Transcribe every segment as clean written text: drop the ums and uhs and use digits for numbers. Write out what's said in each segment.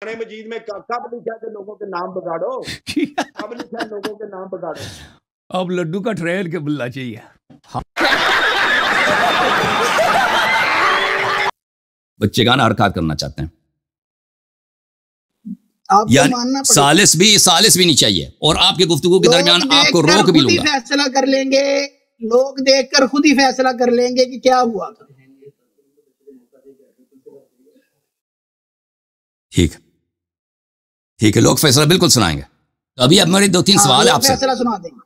कुरान मजीद में कब लिखा है कि लोगों के नाम बिगाड़ो? कब लिखा है लोगों के नाम बिगाड़ो? अब लड्डू का ट्रेल के बुल्ला चाहिए। बच्चे गाना हरकत करना चाहते हैं, यानी सालिस भी नहीं चाहिए, और आपके गुफ्तगू के दरमियान आपको रोक भी लूंगा। फैसला कर लेंगे, लोग देखकर खुद ही फैसला कर लेंगे कि क्या हुआ। ठीक है, लोग फैसला बिल्कुल सुनाएंगे। तो अभी अब मेरे 2-3 सवाल आपसे। फैसला सुना देंगे।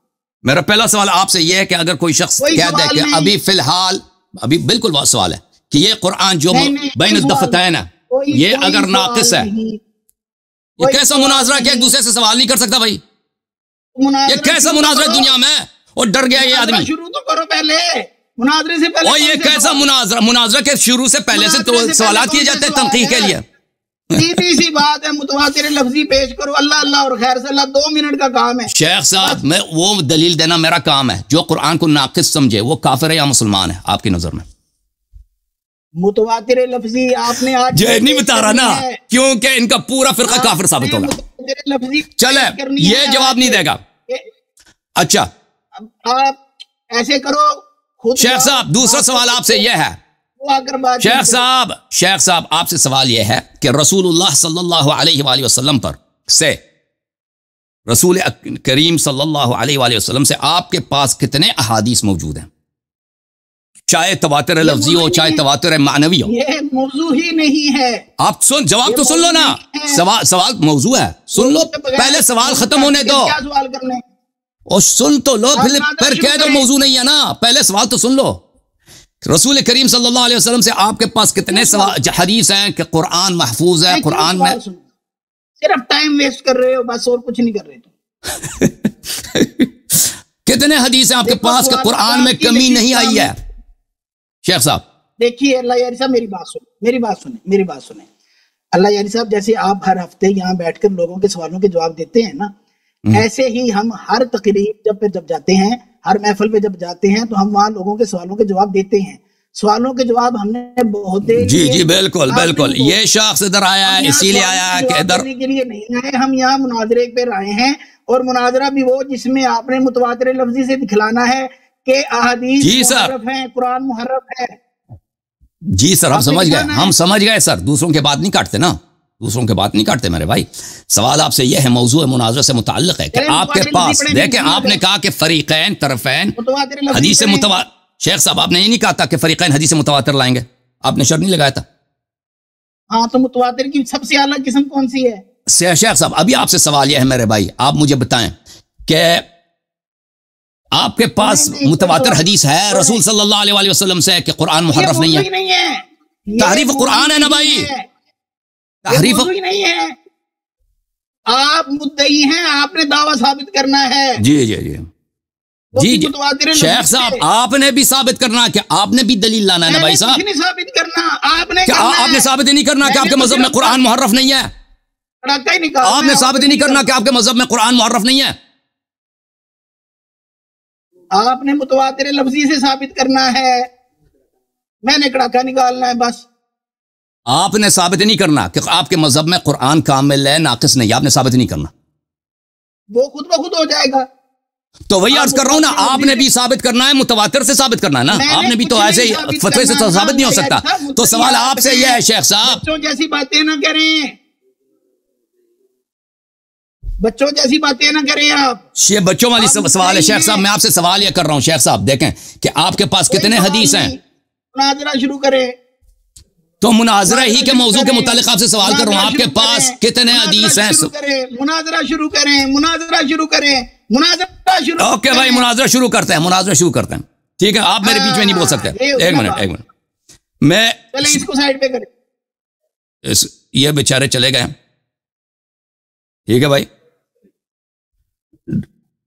मेरा पहला सवाल आपसे यह है कि अगर कोई शख्स कह दे कि अभी फिलहाल, अभी बिल्कुल बहुत सवाल है कि ये कुरान जो बैन दफ़तैन है, ये अगर नाक़िस है, ये कैसा मुनाजरा कि एक दूसरे से सवाल नहीं कर सकता भाई? ये कैसा मुनाजरा दुनिया में? और डर गया ये आदमी। शुरू तो करो पहले, मुनाजरे से पहले। और ये कैसा मुनाजरा के शुरू से पहले से तो सवाल किए जाते हैं तनकीद के लिए। सीधी सी बात है, मुतवातिर लफ्जी पेश करो, अल्लाह अल्लाह और खैर से अल्लाह, 2 मिनट का काम है। शेख साहब, मैं वो दलील देना मेरा काम है। जो कुरान को नाक़िस समझे वो काफिर है या मुसलमान है आपकी नजर में? मुतवातिर लफ्जी आपने आज नहीं बता रहा ना, क्योंकि इनका पूरा फिरका काफिर साबित होगा। चले, ये जवाब नहीं देगा। अच्छा, आप ऐसे करो खुद। शेख साहब, दूसरा सवाल आपसे यह है, शेख साहब आपसे सवाल यह है कि रसूलुल्लाह सल्लल्लाहु अलैहि वसल्लम पर से, रसूल करीम सल्लल्लाहु अलैहि वसल्लम से आपके पास कितने अहादीस मौजूद हैं? चाहे तवातिर लफ्जी हो, चाहे तवातिर मानवी हो। ये मौजू ही नहीं है। आप जवाब तो सुन लो ना। सवाल मौजू है, सुन लो, पहले सवाल खत्म होने दो। क्या सवाल करने? और सुन तो लो, फिर कह दो मौजू नहीं है ना। पहले सवाल तो सुन लो। रसूल करीम सल्लल्लाहु अलैहि वसल्लम से आपके पास कितने हदीस हैं कि कुरान महफूज है? कुरान में सिर्फ टाइम वेस्ट कर रहे हो बस, और कुछ नहीं कर रहे तुम। कितने हदीस हैं आपके पास कि कुरान में कमी नहीं आई है? शेख साहब देखिए, अल्लाह यारी साहब मेरी बात सुने। अल्लाह यारी साहब, जैसे आप हर हफ्ते यहाँ बैठकर लोगों के सवालों के जवाब देते हैं ना, ऐसे ही हम हर तकरीर जब जाते हैं, हर महफिल पे जब जाते हैं, तो हम वहाँ लोगों के सवालों के जवाब देते हैं। सवालों के जवाब हमने बहुत जी बिल्कुल ये शख्स इधर आया है, इसीलिए आया है कि इधर के लिए नहीं आए। हम यहाँ मुनाजरे पे आए हैं, और मुनाजरा भी वो जिसमें आपने मुतवातिर लफ्जी से दिखलाना है कि अहादीस मुहर्रफ है, कुरान मुहर्रफ है। जी सर, हम समझ गए सर। दूसरों के बात नहीं काटते ना, दूसरों के बात नहीं काटते मेरे भाई। सवाल आपसे यह है, मौजू मुनाजरा से मुताल्लिक है कि आपके पास, देखें, आपने कहा कि फरीकैन तरफैन हदीस से मुतवातिर। शेख साहब, आपने ये नहीं कहा था कि फरीकैन हदीस से मुतवातिर लाएंगे? आपने शर्त नहीं लगाया था? हाँ, तो मुतवातिर की सबसे आला किस्म कौन सी है? शेख साहब, अभी आपसे सवाल यह है मेरे भाई, आप मुझे बताएं कि आपके पास मुतवातिर हदीस है रसूल सल्लल्लाहु अलैहि वसल्लम से कि कुरान मुहर्रफ नहीं है? तहरीफ कुरान है ना भाई, तहरीफ नहीं है। आप मुद्दई हैं, आपने दावा साबित करना है। जी शेख साहब, आपने भी साबित करना कि आपने भी दलील लाना है ना भाई साहब। नहीं साबित करना, आपने साबित ही नहीं करना कि आपके मजहब में कुरान मुहर्रफ नहीं है। आपने साबित ही नहीं करना कि आपके मजहब में कुरान मुहर्रफ नहीं है। आपने मुतवातिर लफ्जी से साबित करना है, मैंने कड़ाका निकालना है बस। आपने साबित नहीं करना कि आपके मजहब में कुरान कामिल है, नाकिस नहीं। आपने साबित नहीं करना, वो खुद ब खुद हो जाएगा। तो वही अर्ज कर रहा हूं ना, आपने भी साबित करना है, मुतवातिर से साबित करना है ना। आपने भी तो ऐसे ही फतवे से तो साबित नहीं हो सकता। तो सवाल आपसे यह है शेख साहब, बच्चों जैसी बातें ना करें, बच्चों जैसी बातें ना करें आप। ये बच्चों वाली सवाल है शेख साहब। मैं आपसे सवाल यह कर रहा हूं शेख साहब, देखें कि आपके पास कितने हदीस हैं। मुनाजरा शुरू करें। तो मुनाजरा ही के मौजू के मुतालिक आपसे सवाल कर रहा हूं, आपके पास कितने हदीस हैं? मुनाजरा शुरू करें। ओके भाई, मुनाजरा शुरू करते हैं। ठीक है, आप मेरे बीच में नहीं बोल सकते। एक मिनट मैं इसको साइड पे करें। ये बेचारे चले गए। ठीक है भाई,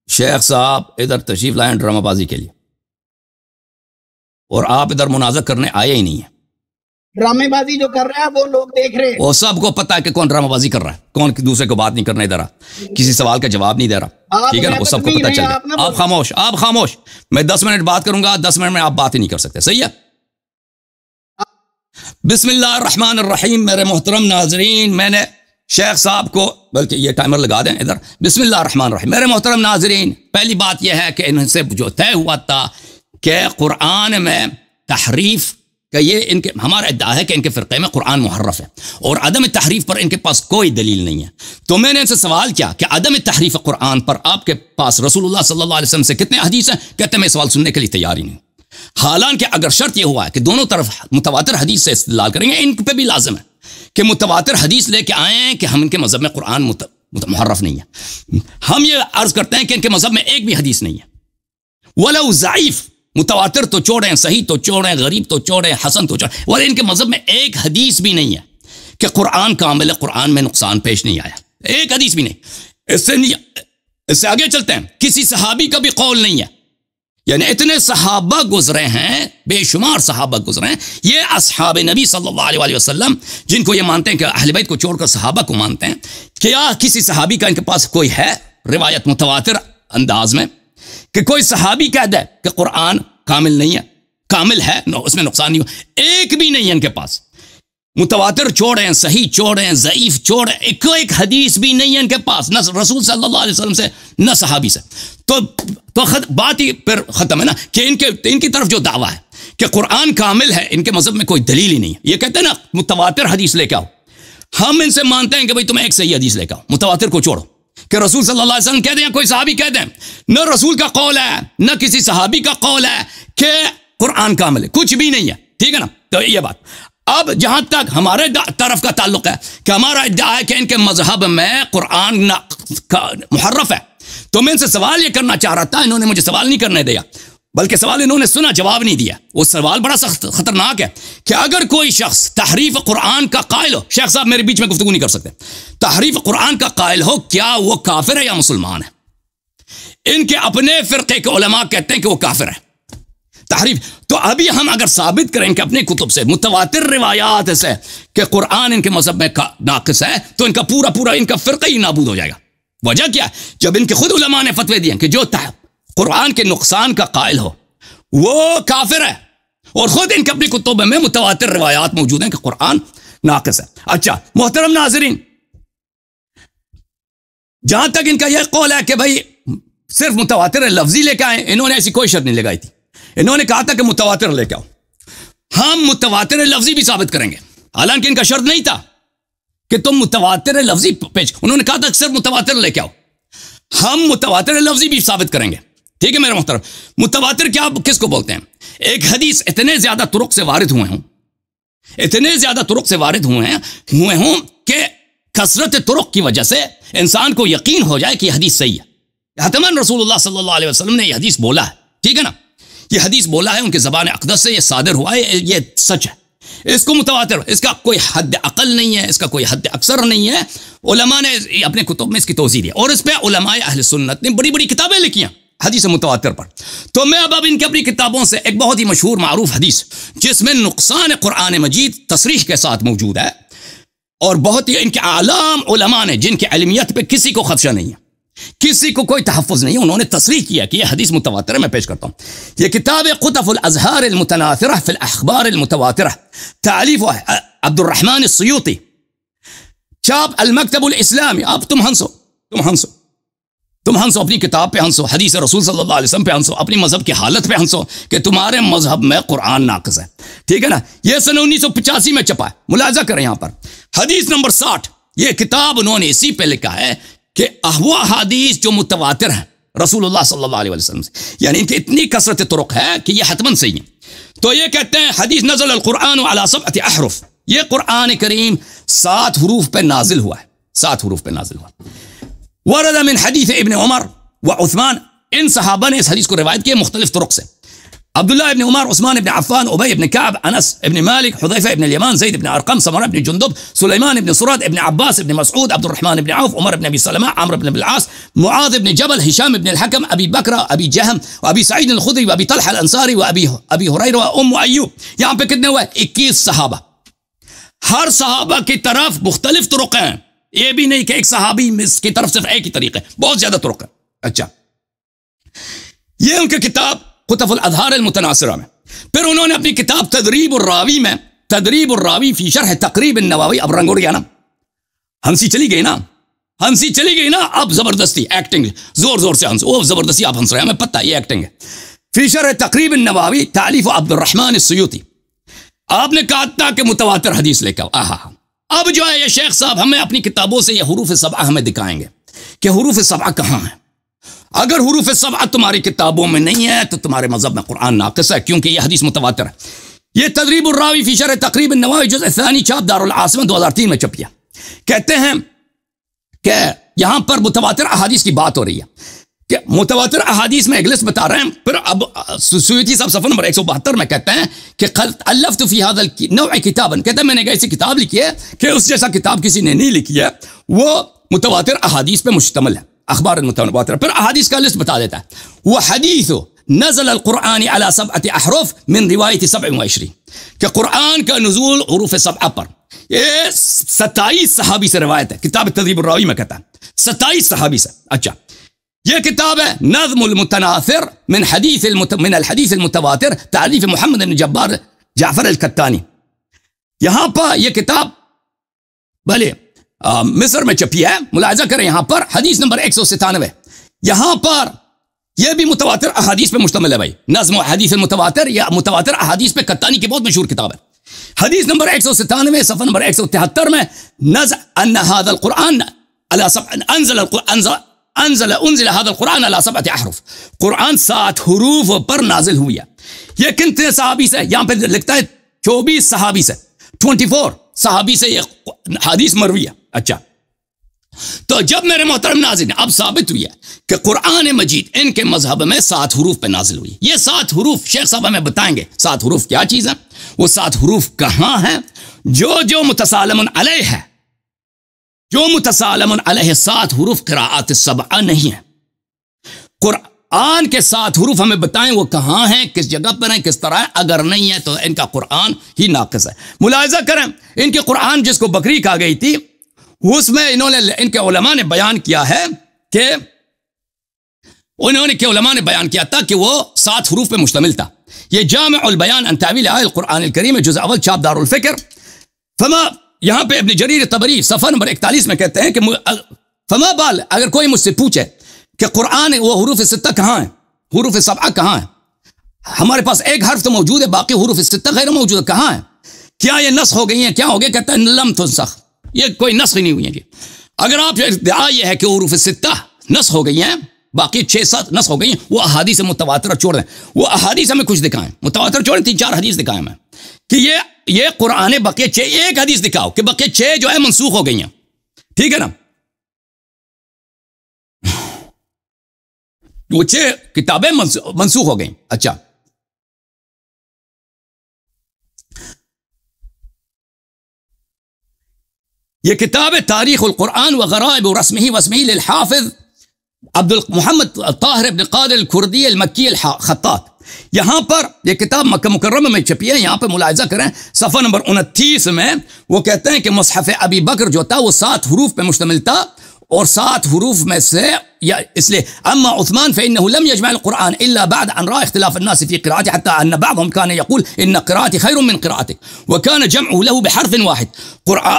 शेख साहब इधर तशरीफ लाए ड्रामाबाजी के लिए, और आप इधर मुनाजरा करने आए ही नहीं है। ड्रामेबाजी जो कर रहा है वो लोग देख रहे हैं। वो सबको पता है कि कौन ड्रामाबाजी कर रहा है, कौन दूसरे को बात नहीं करने दे रहा, किसी सवाल का जवाब नहीं दे रहा। ठीक है ना, वो सबको पता चल गया। आप खामोश। मैं 10 मिनट बात करूंगा, 10 मिनट में आप बात ही नहीं कर सकते। सही है? बिस्मिल्लाहिर्रहमानिर्रहीम। मेरे मोहतरम नाजरीन, मैंने शेख साहब को, बल्कि ये टाइमर लगा दें इधर। बिस्मिल्लाह रहमान रहीम। मेरे मोहतरम नाजरीन, पहली बात यह है कि इनसे जो तय हुआ था कि कुरान में तहरीफ का, ये इनके, हमारा इद्दा है कि इनके फ़िरक़े में कुरान मुहर्रफ है और अदम तहरीफ पर इनके पास कोई दलील नहीं है। तो मैंने इनसे सवाल किया कि अदम तहरीफ कुरान पर आपके पास रसूलुल्लाह सल्लल्लाहु अलैहि वसल्लम से कितने हदीस हैं? कहते मैं सवाल सुनने के लिए तैयार ही नहीं। हालांकि अगर शर्त यह हुआ है कि दोनों तरफ मुतवातिर हदीस से इस्तेदलाल करेंगे, इन पे भी लाजिम है कि मुतवातिर हदीस लेके आए कि हम इनके मज़हब में कुरान मुहर्रफ नहीं है। हम ये अर्ज करते हैं कि इनके मज़हब में एक भी हदीस नहीं है, वलौ ज़ईफ़। मुतवातिर तो छोड़ें, सही तो छोड़ें, गरीब तो छोड़ें, हसन तो छोड़ें, और इनके मज़हब में एक हदीस भी नहीं है कि कुरान कामिल है, कुरान में नुकसान पेश नहीं आया, एक हदीस भी नहीं। इससे आगे चलते हैं, किसी सहाबी का भी कौल नहीं है। यानी इतने सहाबा गुजरे हैं, बेशुमार सहाबा गुजरे हैं, ये असहाब नबी सल्लल्लाहु अलैहि वसल्लम, जिनको ये मानते हैं कि अहले बैत को छोड़कर सहाबा को मानते हैं, क्या किसी सहाबी का इनके पास कोई है रिवायत मुतवातिर अंदाज में कि कोई सहाबी कह दे कि कुरान कामिल नहीं है? कामिल है, उसमें नुकसान नहीं हो, एक भी नहीं है इनके पास। मुतवातिर छोड़ें, सही छोड़ें, ज़ईफ़ छोड़ें, एक हदीस भी नहीं है इनके पास, न रसूल सल्लल्लाहु अलैहि वसल्लम से न सहाबी से। तो बात ही फिर ख़त्म है ना कि इनकी तरफ जो दावा है कि कुरान कामिल है, इनके मज़हब में कोई दलील ही नहीं है। ये कहते हैं ना मुतवातिर हदीस लेके आओ, हम इनसे मानते हैं कि भाई तुम एक सही हदीस लेके आओ, मुतवातिर को छोड़ो कि रसूल सल्लल्लाहु अलैहि वसल्लम कह दें, कोई सहाबी कह दें, न रसूल का कौल है न किसी सहाबी का कौल है कि कुरान कामिल है, कुछ भी नहीं है। ठीक है ना? तो ये बात। अब जहां तक हमारे तरफ का ताल्लुक है कि हमारा इद्दा है कि इनके मजहब में कुरान मुहर्रफ है, तो मैं इनसे सवाल ये करना चाह रहा था, इन्होंने मुझे सवाल नहीं करने दिया, बल्कि सवाल इन्होंने सुना, जवाब नहीं दिया। वो सवाल बड़ा सख्त खतरनाक है कि अगर कोई शख्स तहरीफ कुरान का कायल हो, शेख साहब मेरे बीच में गुफ्तगू नहीं कर सकते, तहरीफ कुरान का कायल हो, क्या वो काफिर है या मुसलमान है? इनके अपने फिरके के उलमा कहते हैं कि वो काफिर है तहरीफ। तो अभी हम अगर साबित करें कि अपने कुतुब से मुतवातिर रिवायात से कि कुरान इनके मजहब में नाकिस है, तो इनका पूरा इनका फिरका ही नाबूद हो जाएगा। वजह क्या? जब इनके खुद उलमा ने फतवे दिए कि जो कुरान के नुकसान का कायल हो वो काफिर है, और खुद इनके अपनी कुतुब में मुतवातिर रिवायात मौजूद हैं कि कुरान नाकिस है। अच्छा मोहतरम नाज़रीन, जहां तक इनका यह कौल है कि भाई सिर्फ मुतवातिर लफ्जी लेके आए, इन्होंने ऐसी कोई शर्त नहीं लगाई थी। इन्होंने कहा था कि मुतवातिर लेके आओ, हम मुतवातिर लफ्जी भी साबित करेंगे। हालांकि इनका शर्त नहीं था कि तुम मुतवातिर लफ्जी पेश, उन्होंने कहा था कि सिर्फ मुतवातिर लेके आओ, हम मुतवातिर लफ्जी भी साबित करेंगे। ठीक है मेरे मोहतरम, मुतवातिर क्या किसको बोलते हैं? एक हदीस इतने ज्यादा तुरुक से वारिद हुए हों, इतने ज्यादा तुरुक से वारिद हुए हों कि कसरत तुरुक की वजह से इंसान को यकीन हो जाए कि यह हदीस सही है। हतमन रसूलुल्लाह सल्लल्लाहु अलैहि वसल्लम ने यह हदीस बोला है, ठीक है ना, यह हदीस बोला है, उनके ज़बान अक़दस से यह सादिर हुआ है, यह सच है। इसको मुतवातिर, इसका कोई हद अक़ल नहीं है, इसका कोई हद अक्सर नहीं है। उलमा ने अपने कुतुब में इसकी तौज़ीह दी, और इस पर उलमाए अहले सुन्नत ने बड़ी बड़ी किताबें लिखी हैं हदीस मुतवातिर पर। तो मैं अब इनकी अपनी किताबों से एक बहुत ही मशहूर मारूफ हदीस जिसमें नुकसान कुरान मजीद तसरीह के साथ मौजूद है, और बहुत ही इनके आलाम उलमा ने जिनकी इल्मियत पे किसी को खदशा नहीं है, किसी को कोई तहफ़्फ़ुज़ नहीं है, उन्होंने तसरीह किया कि यह हदीस मुतवातिर है। मैं पेश करता हूँ, यह किताब क़ुतफ़ुल अज़हार अल मुतनाथिरह फ़िल अख़बार अल मुतवातिरह, तालीफ़ अब्दुर्रहमान अस्सुयूती, चाप अल मकतबुल इस्लामी। अब तुम हंसो, तुम हंसो अपनी किताब पे हंसो, हदीस रसूल सल्लल्लाहु अलैहि वसल्लम पे हंसो, अपनी मजहब की हालत पे हंसो कि तुम्हारे मजहब में कुरान नाक़िस है। ठीक है ना? यह सन 1985 में छपा है, मुलाजा करें यहाँ पर हदीस नंबर 60। यह किताब उन्होंने इसी पे लिखा है कि वो हदीस जो मुतवातिर है रसूलुल्लाह सल्लल्लाहु अलैहि वसल्लम से, यानी इनकी इतनी कसरत तुरुक है कि यह हतमन सही है। तो ये कहते हैं हदीस नज़ल अल कुरान अला सबअति अहरुफ, ये कुरान करीम 7 हरूफ पे नाजिल हुआ है, 7 हरूफ पे नाजिल हुआ। वरद मिन हदीस इब्न उमर व उस्मान, इन सहाबा ने इस हदीस को रिवायत किया मुख्तलिफ तुरुक से। अब्दुल्लाह इब्न उमर, उस्मान इब्न अफ़्फ़ान, उबई इब्न कअब, Anas ibn Malik, Hudhaifa ibn Yaman, Zaid ibn Arqam, Samura ibn Jundub, Sulaiman ibn Surad, ibn Abbas ibn Masud, Abdurrahman ibn Auf, Umar ibn Abi Salama, Amr ibn al As, Muadh ibn Jabal, Hisham ibn al Hakam, Abi Bakr, Abi Jahm, Abi Said al Khudri, Abi Talha al Ansari, Abi Huraira, Umm Ayyub. यहाँ पे कितने हुए? 21 सहाबा। हर सहाबा की तरफ मुख्तलिफ तुरुक हैं, ये भी नहीं कि एक सहाबी की तरफ सिर्फ एक ही तरीका है, बहुत ज्यादा तुरुक है। अच्छा, ये उनकी किताब क़ुतफ़ुल अज़हार अल मुतनासिरा में। फिर उन्होंने अपनी किताब तदरीब उर रावी में, तदरीब उर रावी फी शरह तक़रीब अन नववी, अब रंग उड़ गया ना, हंसी चली गई ना, हंसी चली गई ना। अब जबरदस्ती एक्टिंग, जोर जोर से हंस, वो जबरदस्ती आप हंस रहे हैं, हमें पता है ये एक्टिंग है। फीशर तकरीब नवावी तालीफ अब्दुर्रहमान सयूती, आपने कहा था कि मुतवातिर हदीस लेकर आहा। अब जो है ये शेख साहब हमें अपनी किताबों से ये हुरूफ सबआ हमें दिखाएंगे कि हुरूफ सबआ कहाँ है। अगर हुरूफ सबआ तुम्हारी किताबों में नहीं है तो तुम्हारे मजहब में कुरान नाक़िस है, क्योंकि यह हदीस मुतवातिर है। यह तदरीबुर रावी फी शरह तकरीब नवावी जुज़ सानी छाप दारुल आसिम 2003 में छपिया। कहते हैं कि यहां पर मुतवातिर अहादीस की बात हो रही है कि मुतवातिर अहादीस में एक लिस्ट बता रहे हैं। फिर अब सुयूती साहब सफ़र नंबर 172 में कहते हैं कि अल्लफ़्तु फ़ी हाज़ल नौअ किताबन, कहते हैं मैंने एक ऐसी किताब लिखी है कि उस जैसा किताब किसी ने नहीं लिखी है, वो मुतवातिर अहादीस पे मुश्तमिल है, अखबार मुतवातिर। फिर अहादीस का लिस्ट बता देता है, वह हदीस नज़ल अल-कुरआन अला सबअति अहरुफ मिन रिवायत 27 कि कुरान का नुज़ूल हुरूफ सबआ पर, ये 27 सहाबी से रिवायत है। किताब तदरीबुर रावी में कहता है 27 सहाबी से। अच्छा, यह किताब है नज़्मुल मुतनासिर मिन अल हदीस अल मुतवातिर तारीफ मोहम्मद बिन जब्बार जाफर अल कत्तानी। यहां पर यह किताब भले मिस्र में छपी है, मुलाजा करें यहां पर हदीस नंबर 197। यहां पर यह भी मुतवातिर अहादीस पे मुश्तमिल है भाई, नज़्म हदीस अल मुतवातिर या मुतवातिर अहादीस पे कत्तानी की बहुत मशहूर किताब है। हदीस नंबर 197 सफ़र नंबर 173 में नज़ अन्न हाज़ल कुरान अला उन्ज़िल हाज़ल कुरान अला सबअति अहरुफ, कुरान 7 हुरूफ पर नाजिल हुई है। यह कितने सहाबी से, यहां पे लिखता है 24 सहाबी से, 24 सहाबी से यह हदीस मरवी है। अच्छा, तो जब मेरे मोहतरम नाज़रीन अब साबित हुई है कि कुरान मजीद इनके मजहब में 7 हुरूफ पे नाजिल हुई। ये 7 हुरूफ शेख साहब हमें बताएंगे 7 हुरूफ क्या चीज़ है, वो 7 हुरूफ कहाँ हैं। जो मुतसालमुन अलैह है, जो मुतसालमुन अलैह 7 हुरूफ क़िराअत सबआ नहीं है। कुरान के 7 हुरूफ हमें बताएं वो कहाँ हैं, किस जगह पर हैं, किस तरह है। अगर नहीं है तो इनका कुरान ही नाक़िस है। मुलाहिज़ा करें, इनके कुरान जिसको बकरी कहा गई थी, उसमें इनके उलमा ने बयान किया है कि उलमा ने बयान किया था कि वो 7 हुरूफ पे मुश्तमिल था। ये जामिउल बयान अन तावील आयल कुरान अल करीम जुज़ अव्वल छाप दारुल फ़िक्र। फमा यहां पे इब्न जरीर तबरी सफ़र नंबर 41 में कहते हैं कि फमा बाल, अगर कोई मुझसे पूछे कि कुरान वो हुरूफ सित्ता कहाँ है, हुरूफ सबआ कहाँ है, हमारे पास एक हर्फ तो मौजूद है, बाकी हुरूफ सित्ता गैर मौजूद है, कहाँ है, क्या ये नस्ख हो गई हैं, क्या हो गया। कहता है लम तुनसख, ये कोई नस्ख ही नहीं हुई है जी। अगर आप इद्दिआ ये है कि हुरूफ सित्ता नस्ख हो गई हैं, बाकी 6-7 नस्ख हो गई हैं, वो अहादीस मुतवातिर छोड़ दें। वो अहादीस हमें कुछ दिखाएं, मुतवातिर छोड़ें, 3-4 हदीस दिखाएं मैं कि ये कुरान बकिया 6, एक हदीस दिखाओ कि बकिया 6 जो है मनसूख हो गई हैं, ठीक है ना। वो 6 किताबें मनसूख हो गई। अच्छा, ये किताब तारीख़ उल कुरान व ग़राइब रस्मिही वस्मिही लिल हाफ़िज़ अब्दुल मोहम्मद ताहिर इब्न क़ादिर अल कुर्दी अल मक्की अल ख़त्तात। यहाँ पर यह किताब मक्का मुकर्रमा में छपी है। यहाँ पर मुलाहिज़ा करें सफ़ा नंबर 29 में वो कहते हैं कि मुसहफ़ अबी बकर जो था वो 7 हुरूफ पे मुश्तमिल था, और 7 हुरूफ में से या इसलिए अम्मा उस्मान फ़इन्नहु लम यजमअल कुरान इल्ला बअद अन रअा इख्तिलाफ़ अन्नास फ़ी क़िराअतिही हत्ता अन्न बअदहुम कान यक़ूल इन्न क़िराअती ख़ैरुम मिन क़िराअतिक व कान जमअहु लहु बिहर्फ़िन वाहिद।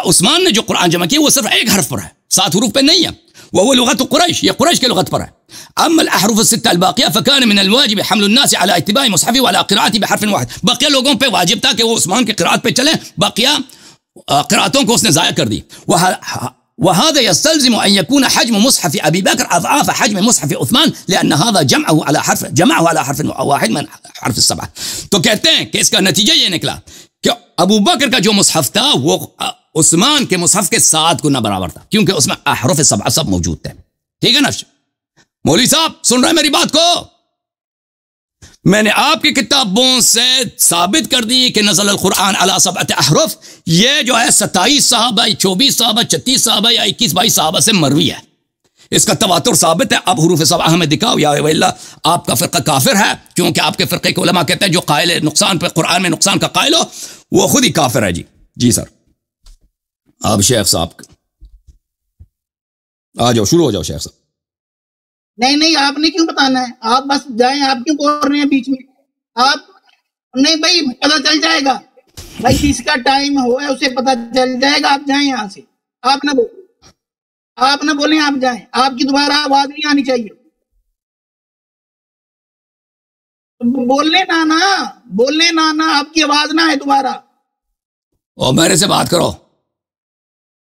उस्मान ने जो कुरान जमा किया वो सिर्फ एक हर्फ पर है, 7 हुरूफ पे नहीं है, वो लुगत कुरैश, ये कुरैश के लुगत पर है। अम्मा अल अहरुफ सित्ता अल बाक़िया फ़कान मिन अल वाजिब हम्लुन नास अला इत्तिबाइ मुसहफ़ी व अला क़िराअतिही बिहर्फ़िन वाहिद। बाक़िया लोगों पे वाजिब था कि वो उस्मान के क़िराअत पे चलें, बाक़िया क़िराअतों को उसने ज़ाया कर दी। वहादा यस्तलज़िमु अन यकून हज्म मुसहफ़ अबी बकर अज़आफ़ हज्म मुसहफ़ उस्मान लिअन्न हाज़ा जमअहु अला हर्फ़िन वाहिद मिन हर्फ़ सबअ। तो कहते हैं कि इसका नतीजा ये निकला कि अबू बकर का जो मुसहफ़ था वो उस्मान के मुसहफ़ के 7 गुना बराबर था, क्योंकि उसमें अहरुफ सबअ सब मौजूद थे। ठीक है ना मौलवी साहब, सुन रहे हैं मेरी बात को। मैंने आपकी किताबों से साबित कर दी कि नज़ल अल कुरान अला सबअत अहरुफ, ये जो है 27 सहाबा, 24 सहाबा, 36 सहाबा या 21-22 सहाबा से मरवी है। इसका तवातुर साबित है। अब हुरूफ सबअ हमें दिखाओ या वल्ला आपका फ़िरक़ा काफिर है, क्योंकि आपके फ़िरक़े के उलमा कहते हैं जो कायल नुकसान पे कुरान में नुकसान का कायल हो वो खुद ही काफिर है। जी सर, अब शेख साहब आ जाओ, शुरू हो जाओ शेख साहब। नहीं, आपने क्यों बताना है, आप बस जाएं, आप क्यों बोल रहे हैं बीच में। आप नहीं भाई, पता चल जाएगा भाई, जिसका टाइम हो है उसे पता चल जाएगा। आप जाएं यहाँ से, आप ना बोलो। आप ना बोलें, आप जाएं, आपकी दोबारा आवाज नहीं आनी चाहिए। बोलने ना आपकी आवाज ना है दोबारा। और मेरे से बात करो,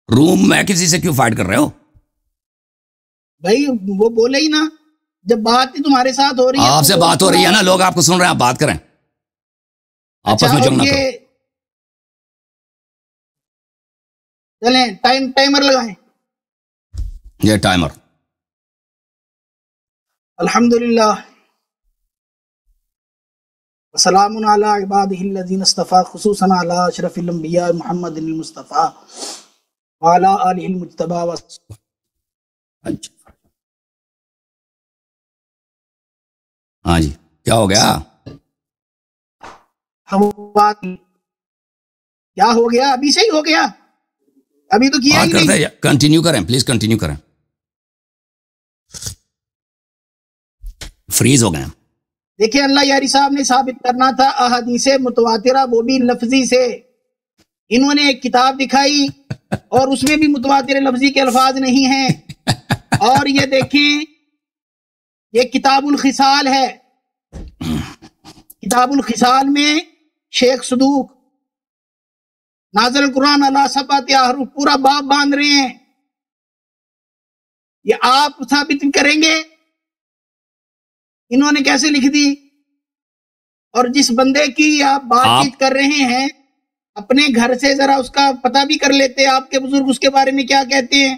रूम में किसी से क्यों फाइट कर रहे हो भाई? वो बोले ही ना, जब बात ही तुम्हारे साथ हो रही है, आपसे बात हो रही है ना, लोग आपको सुन रहे हैं, आप बात करें, आपस में जंग ना करो। चलें, टाइमर लगाएं। ये टाइमर। अल्हम्दुलिल्लाह वस्सलामुन अला इबादिहिल्लज़ीना इस्तफ़ा खुसूसन अला अशरफिल अंबिया मुहम्मदिल मुस्तफ़ा व अला आलिहिल मुज्तबा। हाँ जी, क्या हो गया? क्या हो गया? अभी से ही हो गया, अभी तो किया ही नहीं। कंटिन्यू करें प्लीज, कंटिन्यू करें। फ्रीज हो गए। देखिए, अल्लाह यारी साहब ने साबित करना था अहादीसे मुतवातिरा, वो भी लफ्जी से। इन्होंने एक किताब दिखाई और उसमें भी मुतवातिर लफ्जी के अल्फाज नहीं हैं। और ये देखें, ये किताबुल खिसाल है। किताबुल खिसाल में शेख सदूक नाज़िल कुरान अला सबअत अहरूफ पूरा बाब बांध रहे हैं। ये आप साबित करेंगे इन्होंने कैसे लिख दी? और जिस बंदे की आप बातचीत कर रहे हैं, अपने घर से जरा उसका पता भी कर लेते, आपके बुजुर्ग उसके बारे में क्या कहते हैं।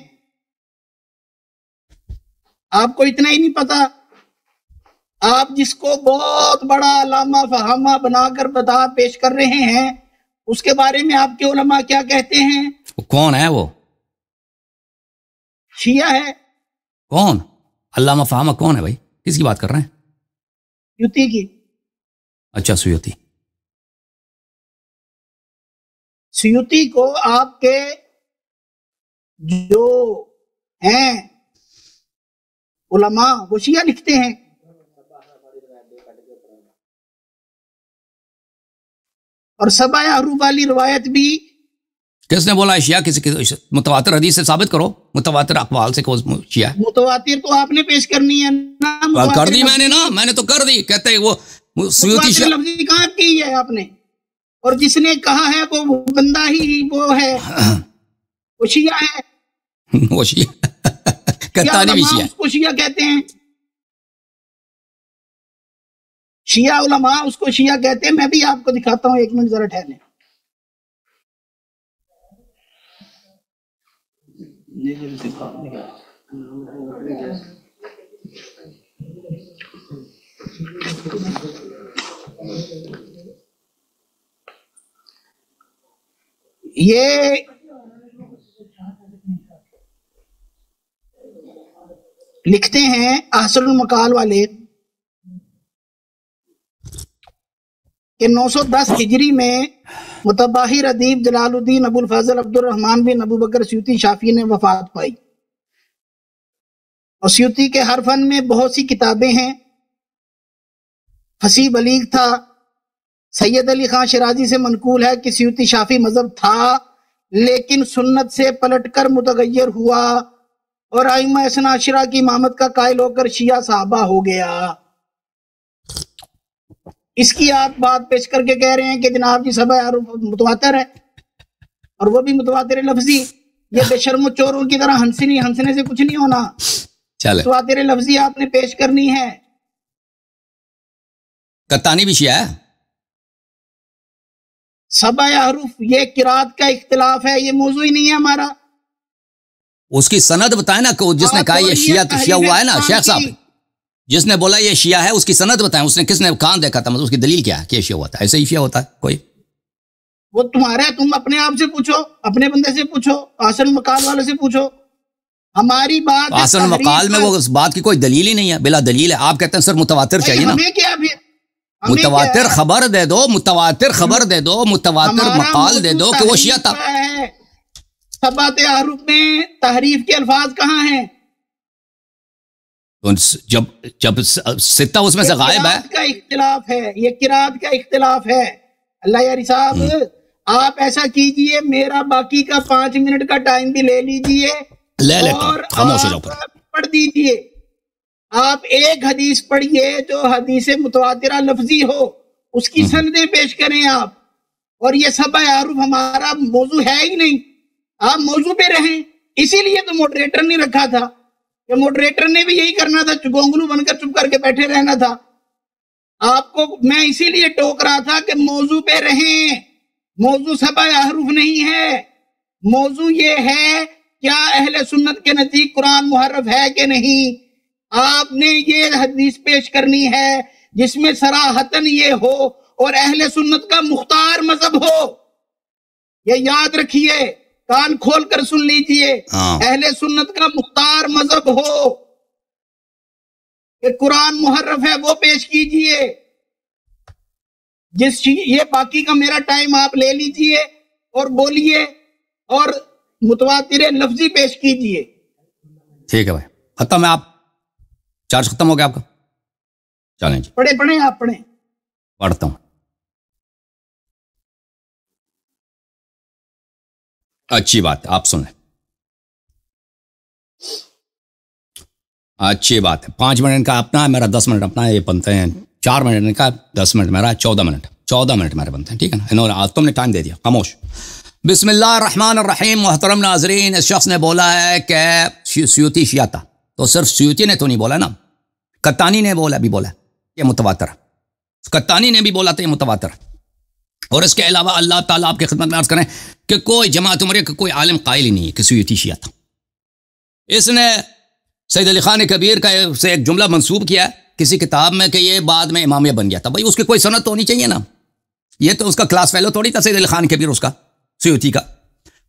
आपको इतना ही नहीं पता, आप जिसको बहुत बड़ा अलामा फहामा बनाकर बता पेश कर रहे हैं, उसके बारे में आपके उलमा क्या कहते हैं? कौन है वो? शिया है। कौन? अल्लामा फहामा कौन है भाई? किसकी बात कर रहे हैं? युती की। अच्छा, सुयुती। सुयुती को आपके जो हैं उलमा वो शिया लिखते हैं। और सबा अहरूफ वाली रिवायत भी किसने बोला शिया? किसी मुतवातिर हदीस से साबित करो, मुतवातिर अक़वाल से कौन शिया है? मुतवातिर तो आपने पेश करनी है ना। कर दी मैंने ना, मैंने तो कर दी। कहते हैं वो सुयुती शिया लफ्ज़ी कहाँ की है आपने? और जिसने कहा है वो बंदा ही वो है, वो शिया है। वो शिया कत्तानी भी शिया, उसको शिया कहते हैं। शिया उलमा उसको शिया कहते हैं। मैं भी आपको दिखाता हूँ, एक मिनट जरा ठहरें। ये लिखते हैं अहसनुल मकाल वाले कि 910 हिजरी में मुतबाहिर अदीब जलालुद्दीन अबुल फजल अब्दुल रहमान बिन अबू बकर सयूती शाफी ने वफात पाई। और सयूती के हर फन में बहुत सी किताबें हैं। फसी बलीग था। सैयद अली खान शिराजी से मनकूल है कि सयूती शाफी मजहब था, लेकिन सुन्नत से पलटकर मुतगय्यर हुआ और आइम्मा इसना अशरा की इमामत का कायल होकर शिया साहबा हो गया। इसकी आप बात पेश करके कह रहे हैं कि जनाब जी सब मुतवातिर है, और वो भी मुतवातिर लफ्जी। ये बेशर्म चोरों की तरह हंसने से कुछ नहीं होना। मुतवातिर लफ्जी आपने पेश करनी है। कत्तानी भी शिया है। सबा हरूफ ये किरात का इख्तिलाफ है, ये मौजू ही नहीं है हमारा। उसकी सनद बताए ना, जिसने कहा ये शिया हुआ है ना, शेख साहब जिसने बोला ये शिया है, उसकी सनद बताएं। उसने किसने कहां देखा था, मतलब उसकी दलील क्या है कि शिया हुआ था? ऐसे ही शिया होता है कोई? वो तुम्हारा, तुम अपने आप से पूछो, अपने बंदे से पूछो, आसन मकाल वाले से पूछो। हमारी बात आसन मकाल में वो उस बात की कोई दलील ही नहीं है, बिला दलील है। आप कहते हैं सर मुतवातिर चाहिए ना। हमें क्या फिर? मुतवातिर खबर दे दो, मुतवातिर खबर दे दो, मुतवातिर मकाल दे दो कि वो शिया था। सबअत अहरूफ में तहरीफ के अल्फाज कहाँ हैं? जब सित्ता उसमें से गायब है। का इख्तिलाफ है, ये किरात का इख्तिलाफ है। अल्लाह यारी साहब, आप ऐसा कीजिए, मेरा बाकी का 5 मिनट का टाइम भी ले लीजिए ले लेता हूं, खामोश हो जाओ। पढ़ दीजिए, आप एक हदीस पढ़िए जो हदीस मुतवातिरा लफ्जी हो, उसकी सनदें पेश करें आप। और ये सब आरूफ हमारा मौजू है ही नहीं, आप मौजू पे रहें। इसीलिए तो मॉडरेटर नहीं रखा था, कि मॉडरेटर ने भी यही करना था, गोंगलू बनकर चुप करके बैठे रहना था। आपको मैं इसीलिए टोक रहा था कि मौजू पे रहें। मौजू सब आरूफ नहीं है, मौजू ये है क्या अहले सुन्नत के नजदीक कुरान मुहर्रफ है कि नहीं। आपने ये हदीस पेश करनी है जिसमें सराहतन ये हो और अहले सुन्नत का मुख्तार मजहब हो। ये याद रखिए, कान खोल कर सुन लीजिए। अहले सुन्नत का मुख्तार मजहब हो कि कुरान मुहर्रफ है, वो पेश कीजिए। ये बाकी का मेरा टाइम आप ले लीजिए और बोलिए और मुतवातिरे लफ्जी पेश कीजिए। ठीक है भाई, खत्म है। आप चार्ज खत्म हो गया आपका? चलें जी, पढ़े आप पढ़े। पढ़ता हूं। अच्छी बात है, आप सुने, अच्छी बात है। 5 मिनट इनका अपना है, मेरा 10 मिनट अपना है। ये बनते हैं 4 मिनट इनका, 10 मिनट मेरा, 14 मिनट मेरे बनते हैं। ठीक है ना, इन्होंने आज तुमने टाइम दे दिया, खामोश। बिस्मिल्लाहिर्रहमानिर्रहीम। मोहतरम नाजरीन, इस शख्स ने बोला है कि सुयूती शिया था। तो सिर्फ सुयूती ने तो नहीं बोला ना, कत्तानी ने बोला भी बोला ये मुतवातर, कत्तानी ने भी बोला था ये मुतवातर। और इसके अलावा अल्लाह ताला आपकी खिदमत में अर्ज करें कि कोई जमात उमरिया का कोई आलिम कायल ही नहीं है कि सुयूती शिया था। इसने सैयद अली खान कबीर का से एक जुमला मंसूब किया किसी किताब में कि ये बाद में इमामिया बन गया था। भाई उसकी कोई सनद तो होनी चाहिए ना, ये तो उसका क्लास फेलो थोड़ी था सैयद अली खान कबीर, उसका सुयूती का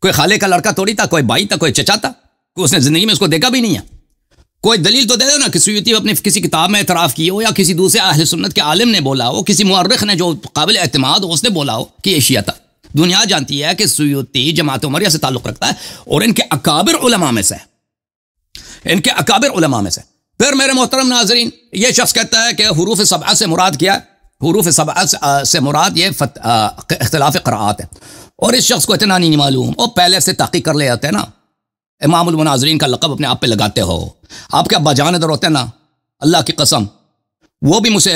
कोई खाले का लड़का थोड़ी था, कोई भाई था, कोई चचा था, कोई उसने जिंदगी में उसको देखा भी नहीं है। कोई दलील तो दे दो ना कि सुयूती अपने किसी किताब में एतराफ़ किए हो, या किसी दूसरे अहले सुन्नत के आलिम ने बोला हो, किसी मुअर्रिख ने जो काबिल एतमाद हो उसने बोला हो कि ये शिया था। दुनिया जानती है कि सुयूती जमात उमरिया से ताल्लुक़ रखता है और इनके अकाबिर उलमा में से, इनके अकाबिर उलमा में से। फिर मेरे मोहतरम नाजरीन, ये शख्स कहता है कि हुरूफ सबआ से मुराद क्या है? हुरूफ सबआ से मुराद ये इख्तिलाफ क़राअत है। और इस शख्स को इतना नहीं मालूम, और पहले से तहक़ीक़ कर ले जाते हैं ना, इमामुल मुनाज़रीन का लक़ब अपने आप पे लगाते हो। आपके अब्बा जान इधर होते हैं ना, अल्लाह की कसम, वो भी मुझे,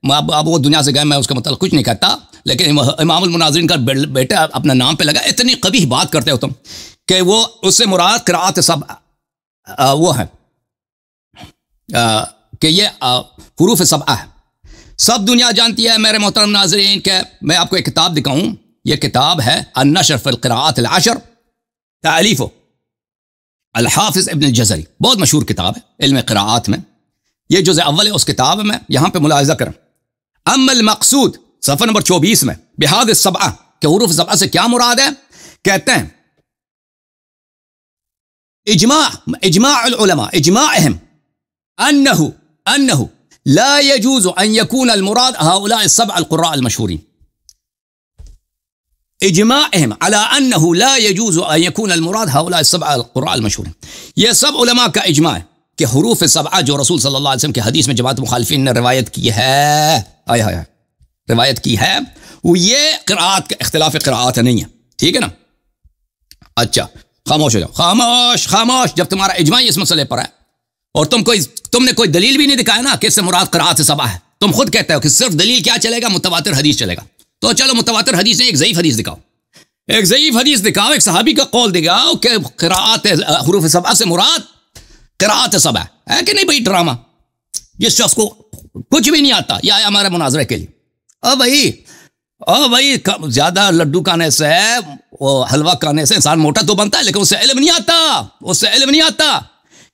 अब वो दुनिया से गए, मैं उसका मतलब कुछ नहीं कहता, लेकिन इमामुल मुनाज़रीन का बेटा अपना नाम पे लगा। इतनी कबीह बात करते हो तुम कि वो उससे मुराद क़राअत सब वो है कि ये हुरूफ सबआ है। सब दुनिया जानती है मेरे मोहतरम नाज़रीन के। मैं आपको एक किताब दिखाऊं, ये किताब है अन्नशर फ़िल क़िराअत अल अशर, तालीफ़ अल हाफ़िज़ इब्न अल जज़री, बहुत मशहूर किताब है इल्म क़िराअत में। ये जुज़ अव्वल है उस किताब में, यहाँ पे मुलाहिज़ा करें। अम्मल मक़सूद सफ़ा नंबर 24 में बिहाद सबआ के हुरूफ सबआ से क्या मुराद है? कहते हैं इजमाअल उलमा, इजमाअहम अन्नहु ला यजूज़ु अन यकून अल मुराद हाउलाए सबअ अल क़ुर्रा अल मशहूरीन। इजमाअहम अला अन्नहु ला यजूज़ु अन यकून अल मुराद हाउलाए सबअ अल क़ुर्रा अल मशहूरीन। ये सब उलमा का इजमा है कि हुरूफ सबआ जो रसूल सल्लल्लाहु अलैहि वसल्लम की हदीस में जमात मुखालिफिन ने रिवायत की है, रिवायत की है, वो ये क़िराअत का इख्तिलाफ क़िराअत नहीं है। ठीक है ना? अच्छा, खामोश हो जाओ, खामोश खामोश। जब तुम्हारा इजमा इस मसले पर है और तुमने कोई दलील भी नहीं दिखाया ना कि इससे मुराद क़िराअत सबआ है, तुम खुद कहते हो कि सिर्फ दलील क्या चलेगा, मुतवातिर हदीस चलेगा। तो चलो मुतवातिर हदीस नहीं, एक ज़ईफ़ हदीस दिखाओ, एक ज़ईफ़ हदीस दिखाओ, एक सहाबी का कौल दिखाओ कि क़िराअत हुरूफ सबआ से मुराद क़िराअत सबआ है कि नहीं। भाई ड्रामा, जिस शख्स को कुछ भी नहीं आता, यह आया हमारे मुनाजरे के लिए। भाई ज्यादा लड्डू खाने से, वो हलवा खाने से इंसान मोटा तो बनता है, लेकिन उससे इल्म नहीं आता, उससे इल्म नहीं आता।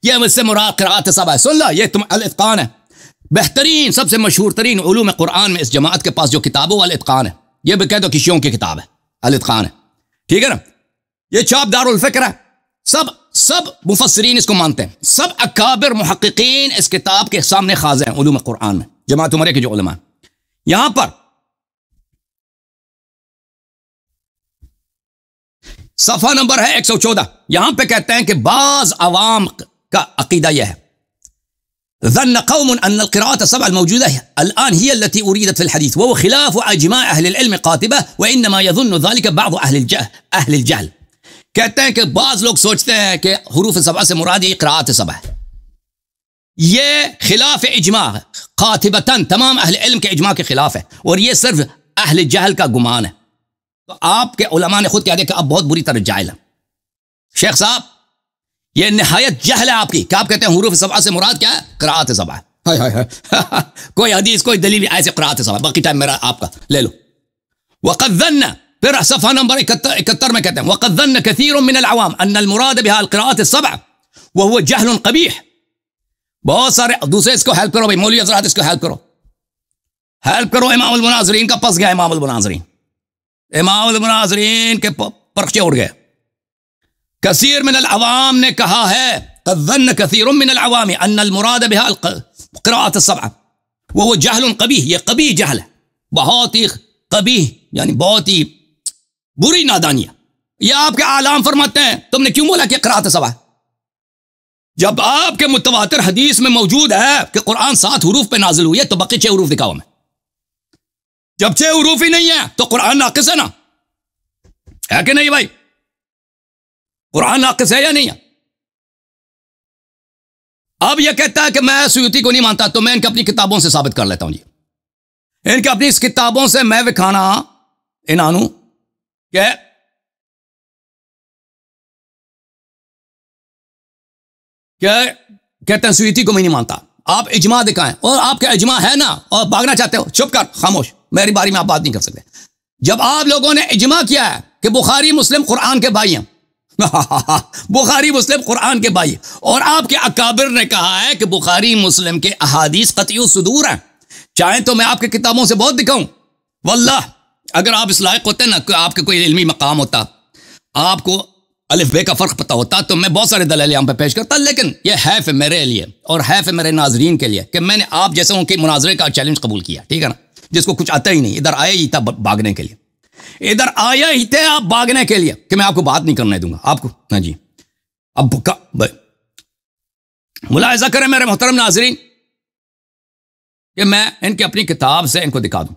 ये मुझसे मुराद क़िराअत सबआ है। सुन ला, ये तुम अल इत्क़ान है, बेहतरीन सबसे मशहूर तरीन उलूम कुरान में इस जमात के पास जो किताबों वाल इत्क़ान है, ये भी कह दो कि शियों की किताब है, अल इत्क़ान है। ठीक है ना? ये छाप दारुल फ़िक्र है। सब मुफस्सिरीन इसको मानते हैं, सब अकाबिर मुहक्किकीन इस किताब के सामने खाज़ हैं उलूम कुरान में, जमात उमरिया के जो उलमा। यहां पर सफ़ा नंबर है 114, यहां पे कहते हैं कि बाज़ अवाम का अकीदा यह है, ज़न्न क़ौमुन अन्न अल-क़िराअत सबअ मौजूदा अल-आन हिय अल्लती उरीदत फ़िल हदीस व खिलाफ इजमा' अहल इल्म क़ातिबा व इन्नमा यज़ुन्नु ज़ालिका बअज़ अहल अल-जहल। कहते हैं कि बाज लोग सोचते हैं कि हुरूफ सबा से मुराद ये क़िराअत सबा है। ये खिलाफ इजमा है, कातिबतन तमाम अहले इल्म के इजमा के खिलाफ है, और ये सिर्फ अहले जहल का गुमान है। तो आपके उलमा ने खुद कह दिया कि आप बहुत बुरी तरह जाहिल हैं। शेख साहब, ये निहायत जहल है आपकी। क्या आप कहते हैं हुरूफ सबा से मुराद क्या है? क़िराअत सबा है। हाय हाय हाय कोई हदीस कोई दलील ऐसे क़िराअत सबा, बाकी टाइम मेरा आपका ले लो। वक़द ज़न्न, फिर सफ़ा नंबर 71 में कहते हैं वक़द ज़न्न कसीरुम मिनल अवाम अन्नल मुराद बिहा क़िराअत सबा व हुवा जहलुन क़बीह। बहुत सारे दूसरे इसको हेल्प करो भाई, मौलवी हज़रात इसको हेल्प करो, हेल्प करो। इमामुल मुनाज़रीन का पस गया, इमामुल मुनाज़रीन के परखे उड़ गए। कसीर मिनल अवाम ने कहा है क़ज़न्न कसीरुम मिनल अवाम अन्नल मुराद बिहा क़िराअत सबअ व हुवा जहलुन क़बीह। ये क़बीह जहल है, बहुत ही क़बीह, यानी बहुत ही बुरी नादानियां। ये आपके आलाम फरमाते हैं तुमने क्यों बोला कि क़िराअत सबअ, जब आपके मुतवातिर हदीस में मौजूद है कि कुरान 7 हुरूफ पे नाजिल हुई है, तो बाकी 6 हुरूफ दिखाओ हमें। जब 6 हुरूफ ही नहीं है तो कुरान नाक़िस है ना, है कि नहीं भाई? कुरान नाक़िस है या नहीं है? अब यह कहता है कि मैं सुयूती को नहीं मानता, तो मैं इनके अपनी किताबों से साबित कर लेता हूं जी। इनके अपनी इस किताबों से मैं विखाना इनानू क्या कहते हैं सुयूती को मैं नहीं मानता। आप इजमा दिखाएं, और आपका इजमा है ना, और भागना चाहते हो, चुप कर, खामोश, मेरी बारी में आप बात नहीं कर सकते। जब आप लोगों ने इजमा किया है कि बुखारी मुस्लिम कुरान के भाई हैं बुखारी मुस्लिम कुरान के भाई, और आपके अकाबिर ने कहा है कि बुखारी मुस्लिम के अहादीस क़तई सुदूर हैं। चाहे तो मैं आपके किताबों से बहुत दिखाऊं, वल्लाह अगर आप इस लायक होते ना, आपके कोई इल्मी मकाम होता, आपको अलिफ बे का फ़र्क पता होता, तो मैं बहुत सारे दलाइल यहाँ पे पेश करता। लेकिन यह हैफ मेरे लिए और हैफ मेरे नाजरीन के लिए कि मैंने आप जैसे उनके मुनाजरे का चैलेंज कबूल किया, ठीक है ना, जिसको कुछ आता ही नहीं, इधर आया ही था भागने के लिए, इधर आया ही थे आप भागने के लिए कि मैं आपको बात नहीं करने दूंगा आपको। हाँ जी, अब मुलाहिजा करें मेरे मोहतरम नाजरीन कि मैं इनकी अपनी किताब से इनको दिखा दूं।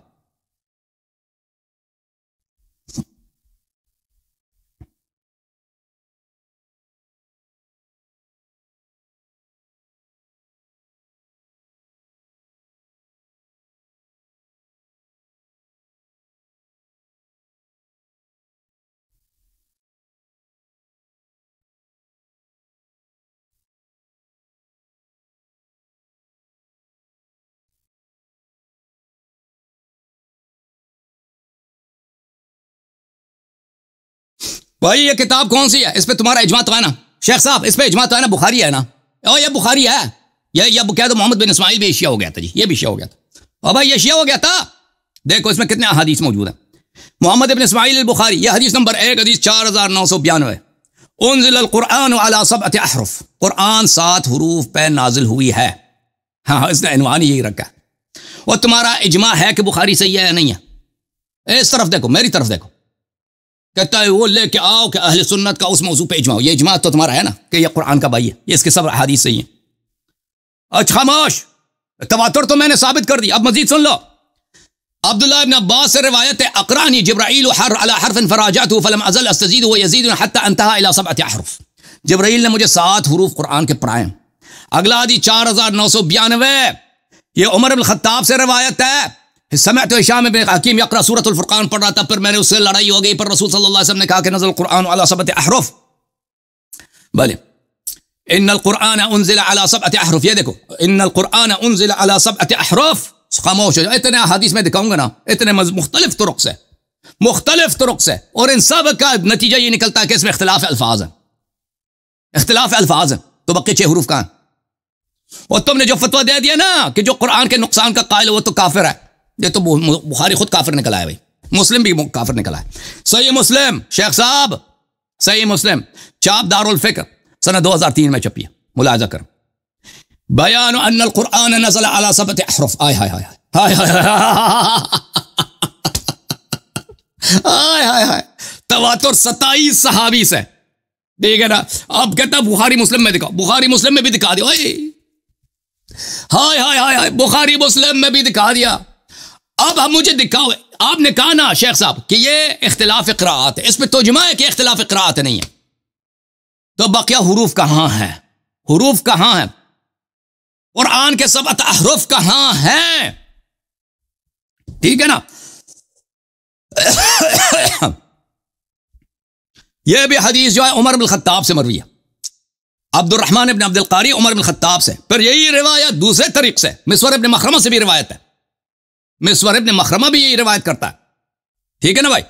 भाई ये किताब कौन सी है? इस पे तुम्हारा इजमा तो है ना शेख साहब? इस पे इजमा तो है ना? बुखारी है ना? और ये बुखारी है, ये कह दो मोहम्मद बिन इस्माइल भी शिया हो गया था जी, ये भी शिया हो गया था। और भाई ये शिया हो गया था। देखो इसमें कितने हदीस मौजूद हैं। मोहम्मद बिन इस्माइल बुखारी, ये हदीस नंबर 1, हदीस 4992, उन्ज़िल कुरान अला सबअति अहरुफ, कुरान 7 हुरूफ पे नाजिल हुई है। हाँ, इसने इनवान यही रखा है। और तुम्हारा इजमा है कि बुखारी सही है या नहीं है? इस तरफ देखो, मेरी तरफ देखो, कहता है वो लेके आओ कि अहले सुन्नत का उस मौजू पे इजमा हो। ये इजमा तो तुम्हारा है ना कि ये कुरान का भाई है, ये इसके सब हदीस सही है। अच्छा खामोश, तवातुर तो मैंने साबित कर दी, अब मजीद सुन लो। अब्दुल्लाह इब्न अब्बास से रिवायत है, अक़रानी जिब्राईल अला हर्फिन फराजअतहु फलम अज़ल अस्तज़ीद व यज़ीद हत्ता अंतहा इला सबअति अहरुफ। जिब्राईल ने मुझे 7 हुरूफ कुरान के पढ़ाए। अगला हदीस 4992, ये उमर इब्न खत्ताब से रिवायत है, समअतु हिशाम इब्न हकीम यक़रा सूरतुल फुरक़ान पढ़ रहा था, फिर मैंने उससे लड़ाई हो गई, पर रसूल सल्लल्लाहु अलैहि वसल्लम ने कहा कि नज़ल कुरान अला सबअति अहरुफ, भले इन्नल कुरान उन्ज़िला अला सबअति अहरुफ। ये देखो, इन्नल कुरान उन्ज़िला अला सबअति अहरुफ। खामोश हो जाओ, इतने हदीस में दिखाऊंगा ना, इतने मुख्तलिफ तुरुक से, और इन सब का नतीजा ये निकलता है कि इसमें इख्तिलाफ अल्फाज है, इख्तिलाफ अल्फाज है, तो बाकी 6 हुरूफ कहां? और तुमने जो फतवा दे दिया ना कि जो कुरान के नुकसान का कायल है वो तो काफिर है, ये तो बुखारी खुद काफिर निकला है भाई, मुस्लिम भी काफिर निकला है। सही मुस्लिम शेख साहब, सही मुस्लिम, चाप दारुल फिक्र सन 2003 में छपी है, मुलाजा कर। बयान अन्नल कुरान नज़ल अला सबअति अहरुफ। आय हाय हाय हाय हाय हाय हाय, तवातुर 27 सहाबी से, ठीक है ना। अब कहता बुखारी मुस्लिम में दिखाओ, बुखारी मुस्लिम में भी दिखा दिया। हाय हाय हाय हाय, बुखारी मुस्लिम में भी दिखा दिया। अब हम मुझे दिखाओ, आपने कहा ना शेख साहब कि ये इख्तिलाफ क़िराअत है, इस पे तो इजमा है कि इख्तिलाफ क़िराअत नहीं है। तो बकिया हुरूफ कहां है? हुरूफ कहां है? कुरान के 7 अहरुफ कहां हैं? ठीक है ना? यह भी हदीस जो है उमर बिन खत्ताब से मरवी है, अब्दुर्रहमान इब्न अब्दुल कारी उमर बिन खत्ताब से। फिर यही रिवायत दूसरे तरीक से मिस्वर इब्न मखरमा से भी रिवायत है, मिस्वर इब्न मखरमा भी यही रिवायत करता है। ठीक है ना भाई?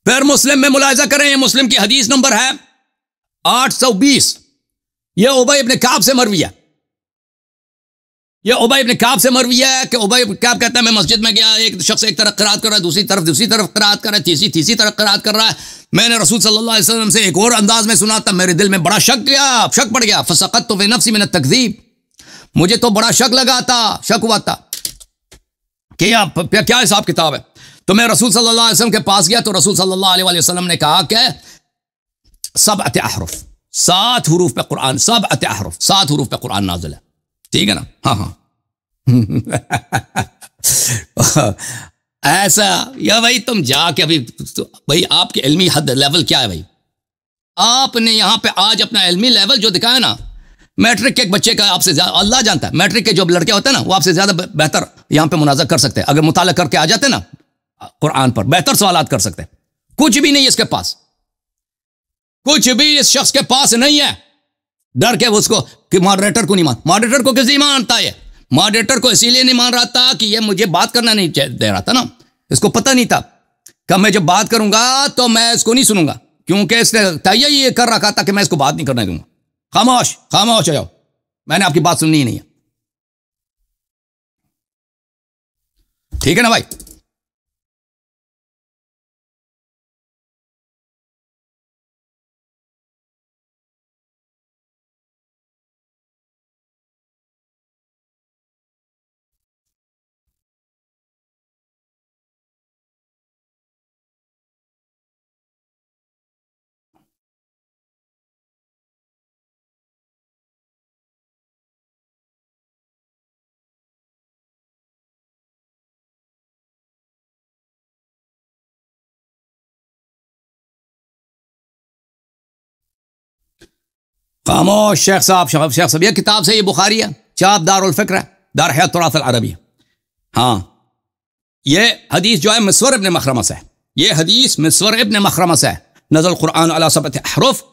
फिर मुस्लिम में मुलाहिजा करें, मुस्लिम की हदीस नंबर है 820। यह उबय इब्न काब से मरवी है, यह उबय इब्न काब से मरवी है कि उबय इब्न काब कहता है मैं मस्जिद में गया, एक शख्स एक तरफ क़िराअत कर रहा है, दूसरी तरफ क़िराअत कर रहा है, तीसरी तरफ क़िराअत कर रहा है। मैंने रसूल सल्लल्लाहु अलैहि वसल्लम से एक और अंदाज में सुना, तब मेरे दिल में बड़ा शक पड़ गया। फसक़त फ़ी नफ़्सी मिन अत-तकज़ीब, मुझे तो बड़ा शक हुआ था कि क्या हिसाब किताब है। तो मैं रसूल सल्लल्लाहु अलैहि वसल्लम के पास गया, तो रसूल सल्लल्लाहु अलैहि वसल्लम ने कहा कि 7 अहरुफ, 7 हुरूफ पे कुरान, 7 अहरुफ, 7 हुरूफ पे कुरान नाज़िल है। ठीक है ना? हाँ ऐसा या भाई तुम जाके अभी भाई आपके इल्मी हद लेवल क्या है भाई? आपने यहां पे आज अपना इल्मी लेवल जो दिखाया ना, मैट्रिक के एक बच्चे का आपसे ज्यादा, अल्लाह जानता है, मैट्रिक के जो लड़के होते हैं ना वो आपसे ज्यादा बेहतर यहां पे मुनाज़ा कर सकते हैं। अगर मुताला करके आ जाते ना कुरान पर, बेहतर सवालात कर सकते हैं। कुछ भी नहीं है इसके पास, कुछ भी इस शख्स के पास नहीं है। डर के उसको कि मॉडरेटर को नहीं मान, मॉडरेटर को किस नहीं मानता है? मॉडरेटर को इसीलिए नहीं मान रहा था कि ये मुझे बात करना नहीं दे रहा था ना, इसको पता नहीं था कि मैं जब बात करूंगा तो मैं इसको नहीं सुनूंगा, क्योंकि इसने तैयारी ये कर रखा था कि मैं इसको बात नहीं करने दूंगा। खामोश हो जाओ, मैंने आपकी बात सुननी ही नहीं है। ठीक है ना भाई? खामोश शेख साहब, ये किताब से, ये बुखारी है, चाप दारुल फ़िक्र है, दार हयात तुराथ अल अरबी। हाँ, ये हदीस जो है मिस्वर इब्न मखरमा से है, ये हदीस मिस्वर इब्न मखरमा से है, नज़ल कुरान अला 7 अहरुफ,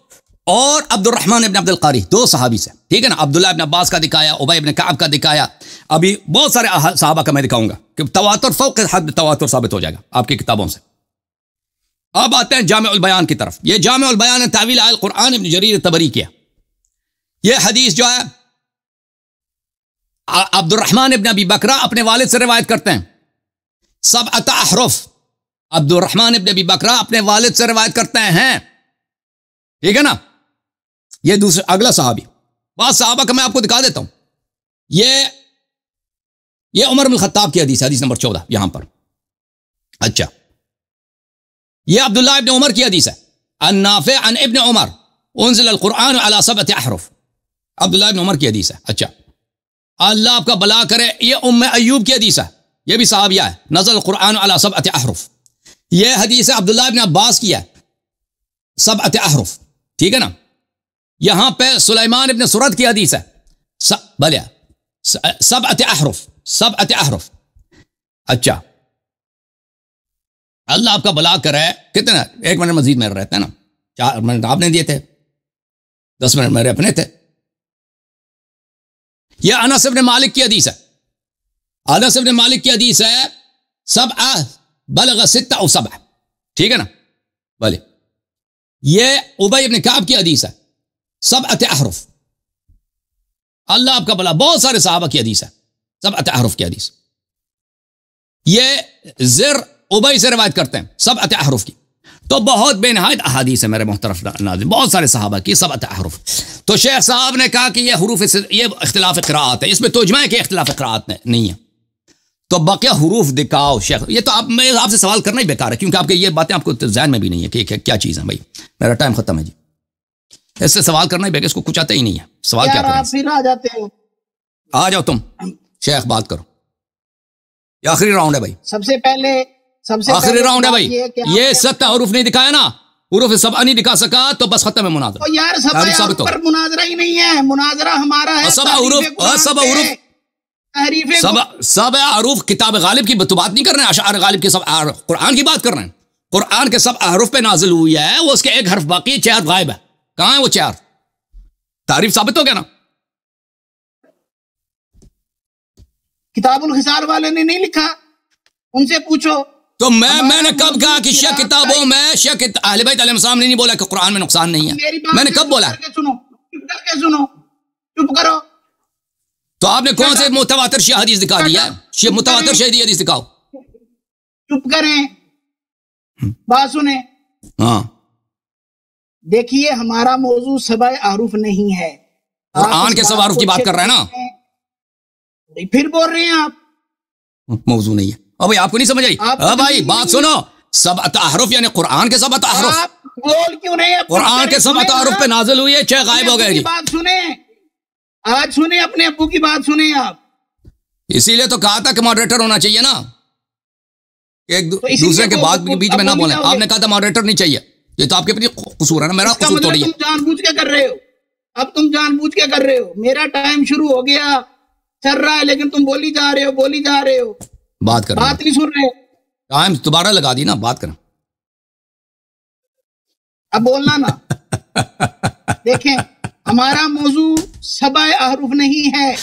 और अब्दुर्रहमान इब्न अब्दुल कारी, 2 सहाबी से। ठीक है ना? अब्दुल्लाह इब्न अब्बास का दिखाया, उबय इब्न कअब का दिखाया, अभी बहुत सारे सहाबा का मैं दिखाऊंगा कि तवातुर फौक़ हद तवातुर साबित हो जाएगा आपकी किताबों से। अब आते हैं जामिउल बयान की तरफ। ये जामिउल बयान तावील अल कुरान इब्न जरीर तबरी किया। ये हदीस जो है अब्दुर्रहमान इब्न अबी बकरा अपने वालिद से रिवायत करते हैं, 7 अहरुफ। अब्दुर्रहमान इब्न अबी बकरा अपने वालिद से रिवायत करते हैं। ठीक है ना? ये दूसरा अगला सहाबी, बात सहाबा का मैं आपको दिखा देता हूं। ये उमर बिन खत्ताब की हदीस, हदीस नंबर 14 यहां पर। अच्छा, ये अब्दुल्लाह इब्न उमर की हदीस है, अन नाफे अन इब्न उमर उन्ज़िल अल कुरान अला 7 अहरुफ। अब्दुल्लाह इब्न उमर की हदीस है। अच्छा, अल्लाह आपका भला करे, ये उम्मे अय्यूब की हदीस है, ये भी सहाबिया है, नज़ल कुरान अला 7 अहरुफ। ये हदीस है अब्दुल्लाह इब्न अब्बास की है, 7 अहरुफ। ठीक है ना? यहां पे सुलेमान इब्न सुरद की हदीस है, 7 अहरुफ, 7 अहरुफ। अच्छा, अल्लाह आपका भला करे। कितना? 1 मिनट मजीद मेरे रहते हैं ना, 4 मिनट आपने दिए थे, 10 मिनट मेरे अपने थे। यह अनस इब्न मालिक की हदीस है, अनस इब्न मालिक की हदीस है, 7 बलग 6 और 7। ठीक है ना? बोले, यह उबय इब्न काब की हदीस है, 7 अहरुफ। अल्लाह आपका भला, बहुत सारे सहाबा की हदीस है, 7 अहरुफ की हदीस। यह ज़िर उबय से रिवायत करते हैं, 7 अहरुफ की। तो बहुत बेनहायत अहादीस है मेरे मोहतरम नाज़रीन, बहुत सारे सहाबा की 7 अहरुफ। तो शेख साहब ने कहा कि ये हुरूफ, ये इख्तिलाफ क़िराअत है, इसमें तोजमा के इख्तिलाफ क़िराअत नहीं है, तो बाकी हुरूफ दिखाओ शेख। ये तो मैं आपसे सवाल करना ही बेकार है, क्योंकि आपके ये बातें आपको जहन में भी नहीं है कि क्या चीज़ है। भाई मेरा टाइम खत्म है जी, इससे सवाल करना ही बेकार, इसको कुछ आता ही नहीं है। सवाल क्या आप फिर आ जाते हो? आ जाओ तुम शेख, बात करो। ये आखिरी राउंड है भाई, सबसे पहले आखिरी राउंड है भाई। ये 7 हरूफ नहीं दिखाया ना, हुरूफ सबा नहीं दिखा सका तो बस खत्म है मुनाजरा। तो यार सब पर मुनाजरा ही नहीं है, मुनाजरा हमारा है। सबा हुरूफ सब अरूफ किताब गालिब की तो बात नहीं कर रहे हैं, अशार गालिब की सब कुरान की बात कर रहे हैं। कुरान के सब अहरूफ पे नाजिल हुई है, वो उसके एक हर्फ बाकी, 4 गायब है। कहां है वो 4? तारीफ साबित हो गया ना। किताबुल हिसार वाले ने नहीं लिखा, उनसे पूछो। तो मैंने कब कहा कि शक किताबों में शक अहले बैत अलैहिस्सलाम ने नहीं बोला कि कुरान में नुकसान नहीं है? मैंने कब बोला? सुनो, चुप करके सुनो, चुप करो। तो आपने कौन से मुतवातिर शह हदीस दिखा दिया? मुतवातिर शह हदीस दिखाओ। चुप करें, बात सुने। हाँ, देखिए हमारा मौजू सबाए आरूफ नहीं है, कुरान के सब आरूफ की बात कर रहे हैं ना। फिर बोल रहे हैं आप मौजू नहीं है। अब भाई आपको नहीं समझ आई? अब भाई बात सुनो, सब अहरुफ यानी कुरान के सब अहरुफ, बोल क्यों नहीं? कुरान के सब अहरुफ पे नाजिल हुई है, 6 गायब हो गए जी। बात सुने, आज सुने, अपने अब्बू की बात सुने आप। इसीलिए तो कहा था कि मॉडरेटर होना चाहिए ना, एक दूसरे के बात बीच में ना बोले। आपने कहा था मॉडरेटर नहीं चाहिए, ये तो आपके अपनी कसूर है ना, मेरा कसूर थोड़ी है। तुम जानबूझ के कर रहे हो, अब तुम जानबूझ के कर रहे हो। मेरा टाइम शुरू हो गया, चल रहा है, लेकिन तुम बोली जा रहे हो, बात कर, बात नहीं सुन रहे। टाइम दोबारा लगा दी ना, बात कर, अब बोलना ना। देखें, हमारा मौजू सबाए अहरूफ नहीं है।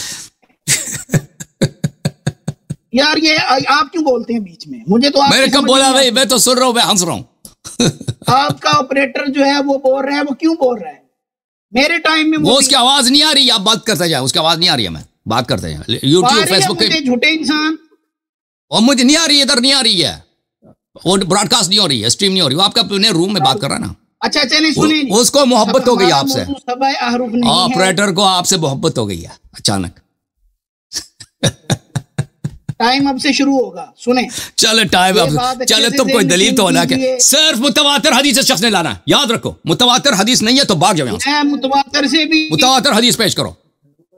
यार ये आप क्यों बोलते हैं बीच में? मुझे तो मैंने कब बोला भाई? मैं तो सुन रहा हूँ, मैं हंस रहा हूँ। आपका ऑपरेटर जो है वो बोल रहा है, वो क्यों बोल रहा है? मेरे टाइम में वो उसकी आवाज नहीं आ रही, आप बात करते जाए, उसकी आवाज नहीं आ रही है, मैं बात करते हैं यूट्यूब फेसबुक पे। झूठे इंसान, और मुझे नहीं आ रही है, इधर नहीं आ रही है, वो ब्रॉडकास्ट नहीं हो रही है, स्ट्रीम नहीं हो रही, वो आपका अपने रूम में बात कर रहा है ना। अच्छा चलिए सुनिए, उसको मोहब्बत हो गई आपसे, ऑपरेटर को आपसे मोहब्बत हो गई है अचानक। टाइम अब से शुरू होगा, सुने। चले टाइम अब, चले तुम कोई दलील तो होना के सिर्फ मुतवातिर हदीस से शख्स ने लाना, याद रखो। मुतवातिर हदीस नहीं है तो भाग जाओ यहाँ से। मुतवातिर से भी, मुतवातिर हदीस पेश करो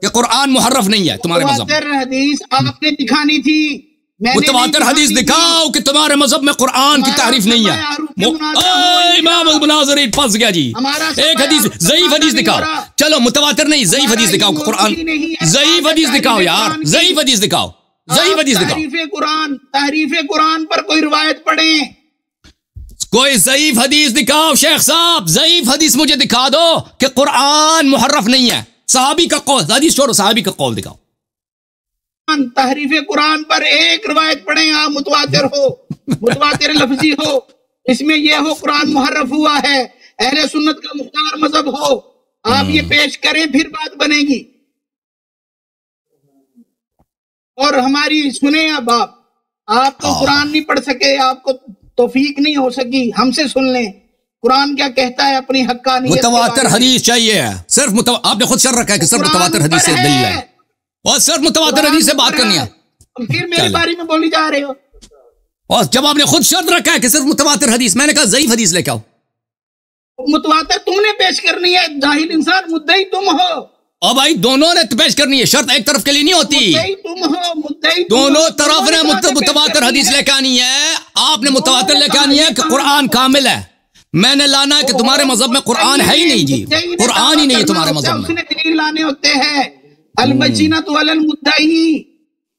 कि कुरान मुहर्रफ नहीं है तुम्हारे मज़हब में। हदीस आपने दिखानी थी, मुतवातिर हदीस दिखाओ कि तुम्हारे मज़हब में कुरान की तारीफ नहीं है। इमाम मुनाज़िरीन फंस गया जी। एक हदीस ज़ईफ हदीस दिखाओ, चलो मुतवातिर नहीं, ज़ईफ हदीस दिखाओ। कुरान ज़ईफ हदीस दिखाओ यार, ज़ईफ हदीस दिखाओ, ज़ईफ हदीस दिखाओ। तारीफ कुरान पर कोई रिवायत पढ़ें, कोई ज़ईफ हदीस दिखाओ शेख साहब, ज़ईफ हदीस मुझे दिखा दो कि कुरान मुहर्रफ नहीं है। सहाबी का कौल, हदीस छोड़ो, सहाबी का कौल दिखाओ। तहरीफ कुरान पर एक रिवायत पढ़ें आप, मुतवातिर हो, मुतवातिर लफ्जी हो, इसमें यह हो कुरान मुहर्रफ हुआ है, अहले सुन्नत का मुख्तार मजहब हो, आप ये पेश करें, फिर बात बनेगी। और हमारी सुने अब आप तो कुरान नहीं पढ़ सके, आपको तौफीक नहीं हो सकी, हमसे सुन लें कुरान क्या कहता है अपनी हक्कानियत। मुतवातिर हदीस चाहिए, सिर्फ आपने खुद शर्त रखा है कि सिर्फ मुतवातिर हदीस से दलील है, और सिर्फ मुतवातिर हदीस से बात करनी है। फिर मेरे बारे में बोली जा रहे हो। और जब आपने खुद शर्त रखा है कि सिर्फ मुतवातिर हदीस, मैंने कहा ज़ईफ हदीस लेके आओ। मुतवातिर तुमने पेश करनी है, जाहिल इंसान, मुद्दई तुम हो। और भाई दोनों ने पेश करनी है, शर्त एक तरफ के लिए नहीं होती, तुम हो, मुद्दई दोनों तरफ ने मुतवातिर हदीस लेके आनी है। आपने मुतवातिर लेके आनी है कि कुरान कामिल है, मैंने लाना है कि तुम्हारे मजहब में कुरान है ही नहीं जी, कुरान ही नहीं है तुम्हारे मजहब में। दलील लाने होते हैं, अल-बय्यिनतु अलल मुद्दई,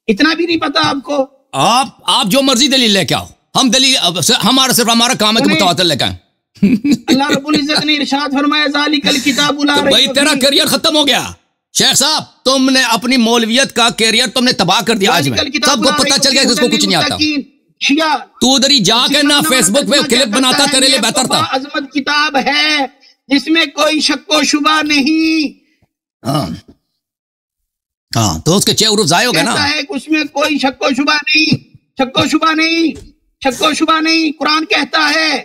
इतना भी नहीं पता आपको? आप जो मर्जी दलील लेके आओ, हम दलील, हमारा काम है कि मुतवातिर लेके आए। अल्लाह रब्बुल इज्जत ने इरशाद फरमाया ज़ालिकल किताबु ला रैब भाई तेरा करियर खत्म हो गया शेख साहब, तुमने अपनी मौलवियत का करियर तुमने तबाह कर दिया। आज में सबको पता चल गया कि उसको कुछ नहीं आता। तू उधर ही जाके ना फेसबुक पे क्लिप बनाता, तेरे लिए बेहतर था। अज़मत किताब है जिसमें कोई शक व शुबा नहीं। हाँ तो उसके चेहरे जाए हो गए ना, उसमें कोई शक व शुबा नहीं, शक व शुबा नहीं, शक व शुबा नहीं। कुरान कहता है,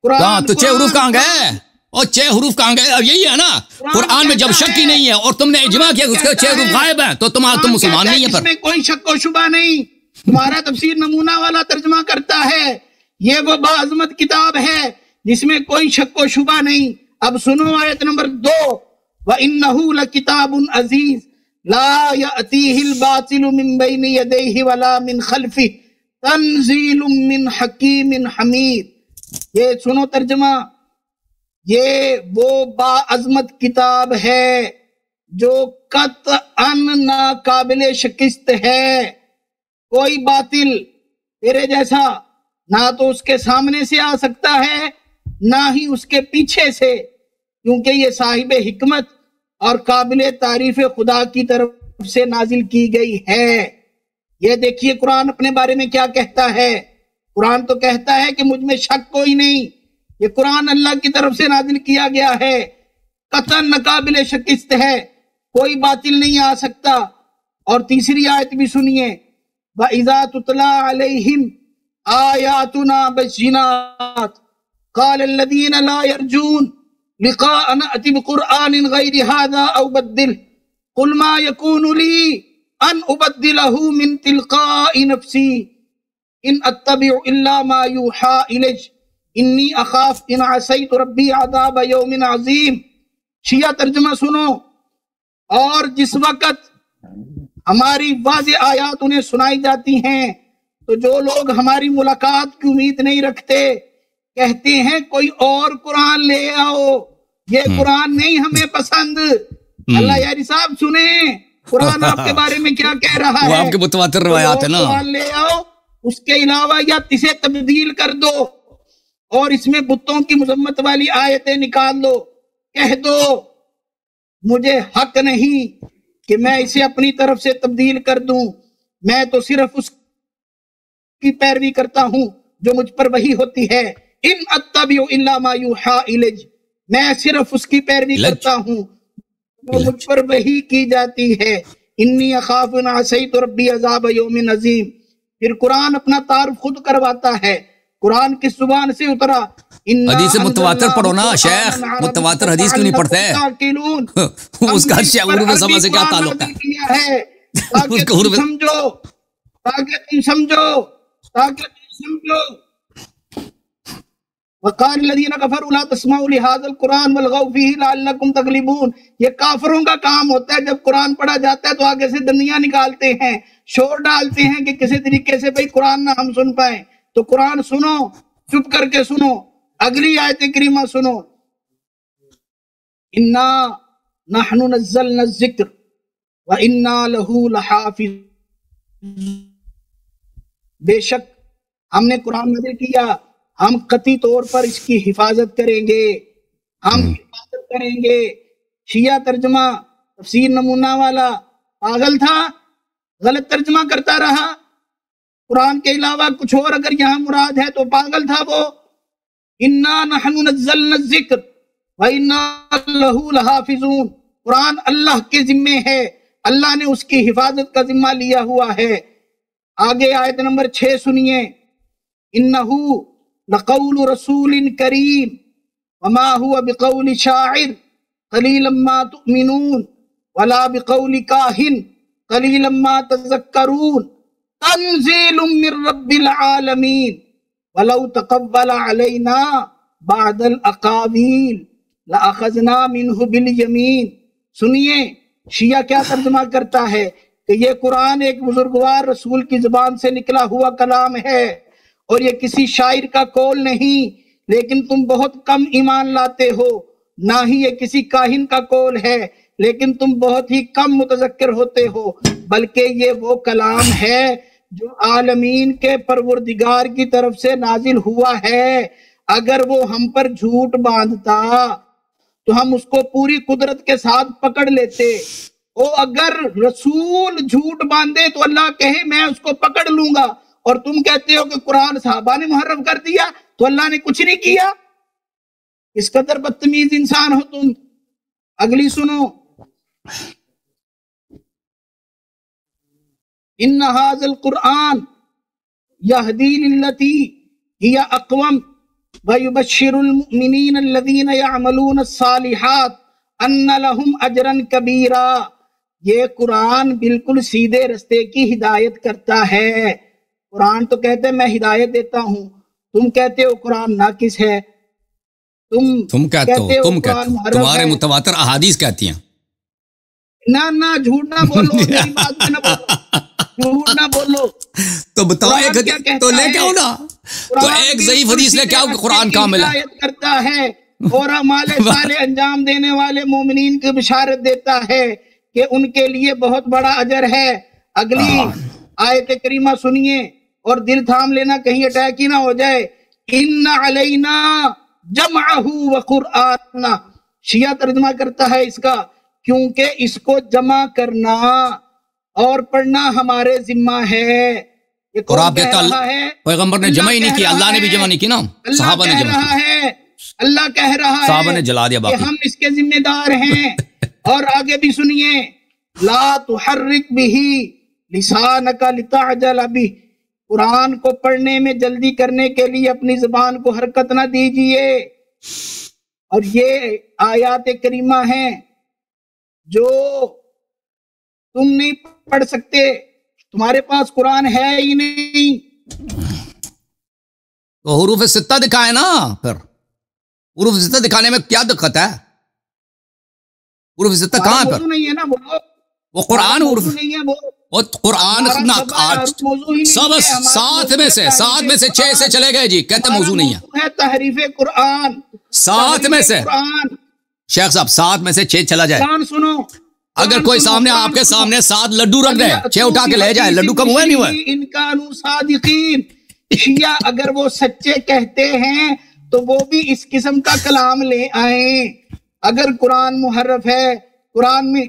कुरान तो 6 हुरूफ कहाँ गए? और 6 हुरूफ कहाँ गए? अब यही है ना, कुरान में जब शक ही नहीं है और तुमने इजमा किया उसके 6 हुरूफ गायब हैं, तो तुम मुसलमान नहीं है। पर कोई शक व शुबा नहीं। तुम्हारा तफसीर नमूना वाला तर्जमा करता है, ये वो बाअज़मत किताब है जिसमें कोई शक व शुबा नहीं। अब सुनो आयत नंबर 2, व इन्नहु लकिताबुन अजीज ला यअतीहिल बातिलु मिन बैनि यदैहि वला मिन खल्फिही तंजीलुम मिन हकीमिन हमीद। ये सुनो तर्जमा, ये वो बाअज़मत किताब है जो कतअन नाकाबिले शिकस्त है। कोई बातिल तेरे जैसा ना तो उसके सामने से आ सकता है ना ही उसके पीछे से, क्योंकि ये साहिब हिकमत और काबिल तारीफ खुदा की तरफ से नाजिल की गई है। ये देखिए कुरान अपने बारे में क्या कहता है। कुरान तो कहता है कि मुझ में शक कोई नहीं, ये कुरान अल्लाह की तरफ से नाजिल किया गया है, कतन नकाबिल शिकस्त है, कोई बातिल नहीं आ सकता। और तीसरी आयत भी सुनिए, व इज़ा तुतला अलैहिम आयातुना बय्यिनात क़ाल अल्लज़ीना ला यरजून लिक़ाअना अति बिक़ुरआनिन ग़ैरि हाज़ा औ बद्दिल क़ुल मा यकूनु ली अन उबद्दिलहु मिन तिलक़ाइ नफ़्सी इन अत्तबिउ इल्ला मा यूहा इलैय इन्नी अखाफ इन असैतु रब्बी अज़ाब यौमिन अज़ीम। शिया तर्जुमा सुनो। और जिस वक़्त हमारी वाज़े आयात उन्हें सुनाई जाती हैं तो जो लोग हमारी मुलाकात की उम्मीद नहीं रखते कहते हैं कोई और कुरान ले आओ, ये कुरान नहीं हमें पसंद। अल्लाह यारी साहब सुने कुरान आपके बारे में क्या कह रहा है। आपके मुतवातिर रिवायात है ना, कुरान ले आओ, उसके अलावा या इसे तब्दील कर दो और इसमें बुतों की मजम्मत वाली आयतें निकाल लो। कह दो मुझे हक नहीं कि मैं इसे अपनी तरफ से तब्दील कर दूं, मैं तो सिर्फ उसकी पैरवी करता हूं जो मुझ पर वही होती है। इन अत्तबिउ इल्ला मा यूहा इलैय, मैं सिर्फ उसकी पैरवी करता हूं जो मुझ पर वही की जाती है। इन्नी अखाफु इन असैतु रब्बी अज़ाब यौमिन अज़ीम। फिर कुरान अपना तारुफ खुद करवाता है। कुरान किस जुबान से उतरा? हदीस मुतवातिर पढ़ो ना शेख, मुतवातिर हदीस क्यों नहीं पढ़ते? उसका उर्दू में समझ से क्या ताल्लुक है? ताकि तुम समझो, ताकि तुम समझो, ताकि तुम समझो। वक़ाल लज़ीना कफ़रू ला तस्माउ लिहाज़ल कुरान वल्गौ फ़ीही लअल्लकुम तग़लिबून। ये काफिरों का काम होता है, जब कुरान पढ़ा जाता है तो आगे से दंदियां निकालते हैं, शोर डालते हैं कि किसी तरीके से भाई कुरान ना हम सुन पाए। तो कुरान सुनो, चुप करके सुनो। अगली आयत करीमा सुनो, इन्ना नहनु नज़्ज़लना ज़िक्र व इन्ना लहू लहाफ़िज़। बेशक हमने कुरान नाज़िल किया, हम कती तौर पर इसकी हिफाजत करेंगे, हम हिफाजत करेंगे। शिया तर्जमा तफसीर नमूना वाला पागल था, गलत तर्जमा करता रहा। कुरान के अलावा कुछ और अगर यहाँ मुराद है तो पागल था वो। इन्ना नहनु नज़्ज़लना ज़िक्र व इन्ना लहू लहाफ़िज़ून। कुरान अल्लाह के जिम्मे है, अल्लाह ने उसकी हिफाजत का जिम्मा लिया हुआ है। आगे आयत नंबर 6 सुनिए, इन्नहु लक़ौलु रसूलिन करीम वमा हुवा बिक़ौलि शाइर क़लीलन मा तुअमिनून वला बिक़ौलि काहिन क़लीलन मा तज़क्करून तंज़ीलुम मिर रब्बिल आलमीन वलौ तक़व्वला अलैना बअदल अक़ावील लअख़ज़ना मिन्हु बिल यमीन। सुनिए शिया क्या तर्जुमा करता है कि ये कुरान एक बुजुर्गवार रसूल की जुबान से निकला हुआ कलाम है और ये किसी शायर का कौल नहीं, लेकिन तुम बहुत कम ईमान लाते हो। ना ही ये किसी काहिन का कौल है, लेकिन तुम बहुत ही कम मुतज़क्किर होते हो। बल्कि ये वो कलाम है जो आलमीन के परवरदिगार की तरफ से नाजिल हुआ है। अगर वो हम पर झूठ बांधता तो हम उसको पूरी कुदरत के साथ पकड़ लेते। ओ अगर रसूल झूठ बांधे तो अल्लाह कहे मैं उसको पकड़ लूंगा, और तुम कहते हो कि कुरान साहबा ने मुहर्रफ कर दिया तो अल्लाह ने कुछ नहीं किया। इस कदर बदतमीज इंसान हो तुम। अगली सुनो, इन्ना हाज़ल कुरान यहदी लिल्लती हिया अक़वम व युबश्शिरुल मुमिनीन अल्लज़ीना यअमलून अस्सालिहात अन्ना लहुम अजरन कबीरा। ये कुरान बिल्कुल सीधे रास्ते की हिदायत करता है। कुरान तो कहते हैं मैं हिदायत देता हूँ, तुम कहते हो कुरान नाकिस है। तुम कहते हो तुम्हारे मुतवातिर अहादीस कहती हैं। ना झूठ ना बोलो, मेरी बात में ना बोलो, झूठ ना बोलो। तो बताओ एक तो लेके आओ ना, तो एक ज़ईफ हदीस लेके आओ कि कुरान कामिल है। करता है और अमाले साले अंजाम देने वाले मोमिनीन की बिशारत देता है कि उनके लिए बहुत बड़ा अजर है। अगली आयत करीमा सुनिए और दिल थाम लेना, कहीं अटैक ही ना हो जाए। इन्ना अलैना जमअहू व कुरआना, शिया तर्जुमा करता है इसका, क्योंकि इसको जमा करना और पढ़ना हमारे जिम्मा है। ये और आप कहते है पैगंबर ने जमा ही नहीं किया, अल्लाह ने भी जमा नहीं की ना, सहाबा ने जमा किया। अल्लाह कह रहा सहाबा ने है जला दिया कि बाकी। हम इसके जिम्मेदार हैं। और आगे भी सुनिए, ला तुहर्रिक बिही लिसानका लिताअजल बिही, कुरान को पढ़ने में जल्दी करने के लिए अपनी जुबान को हरकत ना दीजिए। और ये आयात करीमा हैं जो तुम नहीं पढ़ सकते, तुम्हारे पास कुरान है ही नहीं। तो हुरूफ सित्ता दिखाए ना, फिर हुरूफ सित्ता दिखाने में क्या दिक्कत है? हुरूफ सित्ता कहाँ है? नहीं है ना वो कुरान हुरूफ नहीं है, वो कुरान सब सात में से 6 से चले गए जी, कहते मौजू नहीं है तहरीफ कुरान, 7 में से। शेख साहब 7 में से 6 चला जाए। सुनो, अगर कोई सामने आपके सामने 7 लड्डू रख दे, 6 उठा के ले जाए, लड्डू कम हुआ नहीं हुआ? इनका सादिकीन, शिया अगर वो सच्चे कहते हैं तो वो भी इस किस्म का कलाम ले आए। अगर कुरान मुहर्रफ है, कुरान में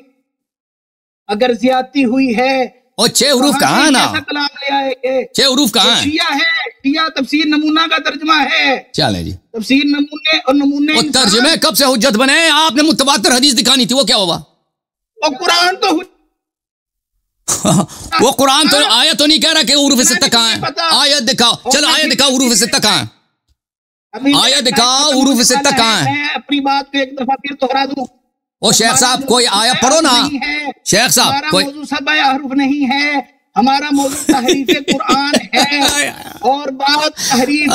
अगर ज्यादती हुई है, और 6 हुरूफ कहाँ है ना? कलाम ले आए। 6 हुरूफ कहाँ है? शिया है, शिया तफसीर नमूना का तर्जमा है। चले जी, तफसीर नमूने और नमूने वो तर्जमे कब से हुज्जत बने? आपने मुतवातिर हदीस दिखानी थी, वो क्या हुआ? और कुरान तो वो कुरान तो आयत तो नहीं कह रहा कि हुरूफ सित्ता कहाँ है। आयत दिखाओ, चलो आयत दिखाओ, हुरूफ सित्ता कहाँ है? आयत दिखाओ, हुरूफ सित्ता कहाँ है? मैं अपनी बात को एक दफा फिर दोहरा दूं। ओ शेख साहब कोई आयत पढ़ो ना। शेख साहब कोई मौजू सबा हरूफ नहीं है, हमारा मौजू तहरीफ कुरान है। और बात तहरीफ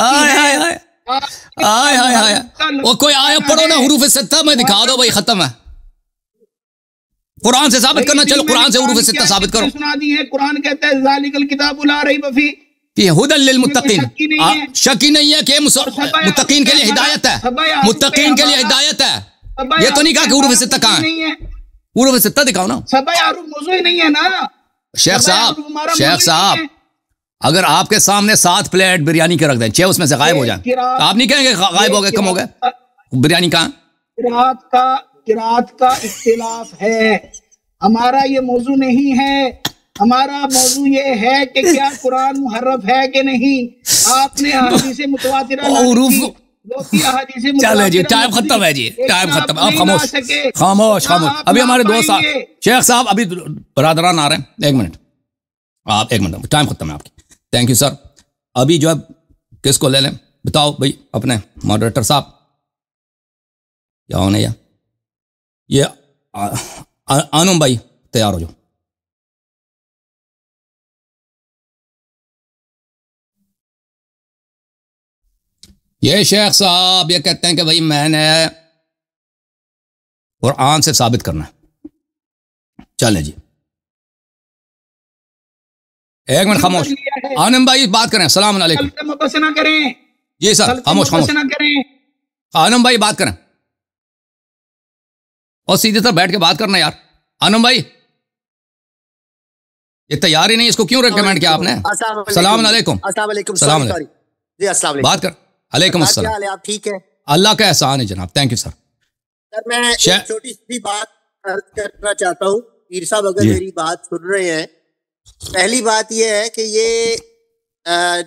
वो कोई आयत पढ़ो ना, हुरूफ सित्ता में दिखा दो भाई, खत्म है। कुरान से साबित करना, चलो कुरान से हुरूफ सित्ता साबित करो। सुना दी है, कुरान कहता है ज़ालिकल किताबु ला रैब फीह हुदल लिल मुत्तकीन, शक ही नहीं है कि मुत्तकीन के लिए हिदायत है, मुत्तकीन के लिए हिदायत है। ये तो नहीं कहा कि हुरूफ सित्ता कहाँ है? हुरूफ सित्ता दिखाओ ना। मौजू ही नहीं है ना शेख साहब अगर आपके सामने 7 प्लेट बिरयानी के रख दें, 6 उसमें से गायब हो जाए, तो आप नहीं कहेंगे गायब हो गए, कम हो गए, बिरयानी कहाँ? किरात का इख्तिलाफ है, हमारा ये मौजू नहीं है। हमारा मौजू ये है कि क्या कुरान मुहर्रफ है कि नहीं। आपने हदीस मुतवातिरा चले जी, टाइम खत्म है जी, टाइम खत्म। आप खामोश खामोश खामोश। अभी हमारे दोस्त शेख साहब अभी बरादरान आ रहे हैं, 1 मिनट आप 1 मिनट, टाइम खत्म है आपकी। Thank you sir. अभी जो है किसको ले लें बताओ भाई, अपने मॉडरेटर साहब या होने, या ये आनुम भाई तैयार हो जाओ। ये शेख साहब ये कहते हैं कि भाई मैंने कुरान से साबित करना है। चले जी, 1 मिनट खामोश। आनंद भाई बात करें, सलाम अलैकुम। ना करें जी सर, खामोश खामोश। आनंद भाई बात करें और सीधे तरह बैठ के बात करना यार। आनंद भाई ये तैयार ही नहीं, इसको क्यों रेकमेंड किया आपने? सलाम अलैकुम। सलाम अलैकुम। बात कर। अलैकुम अस्सलाम। आप ठीक है? अल्लाह का एहसान है जनाब, थैंक यू सर। सर मैं एक छोटी सी बात करना चाहता हूँ, पीर साहब अगर मेरी बात सुन रहे हैं। पहली बात यह है कि ये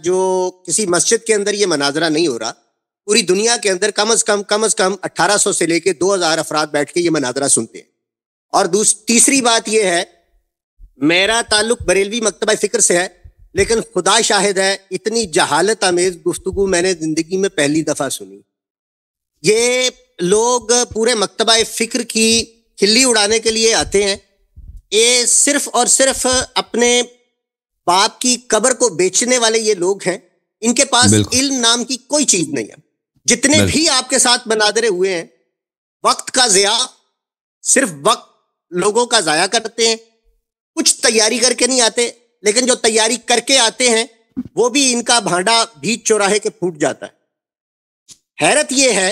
जो किसी मस्जिद के अंदर ये मनाजरा नहीं हो रहा, पूरी दुनिया के अंदर कम अज कम 1800 से लेके 2000 अफराद बैठ के ये मनाजरा सुनते हैं। और तीसरी बात यह है, मेरा ताल्लुक बरेलवी मकतबा फिक्र से है, लेकिन खुदा शाहिद है इतनी जहालत आमेज गुफ्तगू मैंने जिंदगी में पहली दफा सुनी। ये लोग पूरे मकतबा फिक्र की खिल्ली उड़ाने के लिए आते हैं। ये सिर्फ और सिर्फ अपने बाप की कब्र को बेचने वाले ये लोग हैं। इनके पास इल्म नाम की कोई चीज नहीं है। जितने भी आपके साथ मनाजरे हुए हैं, वक्त का ज़िया, सिर्फ वक्त लोगों का ज़ाया करते हैं। कुछ तैयारी करके नहीं आते, लेकिन जो तैयारी करके आते हैं वो भी इनका भांडा बीच चौराहे के फूट जाता है। हैरत यह है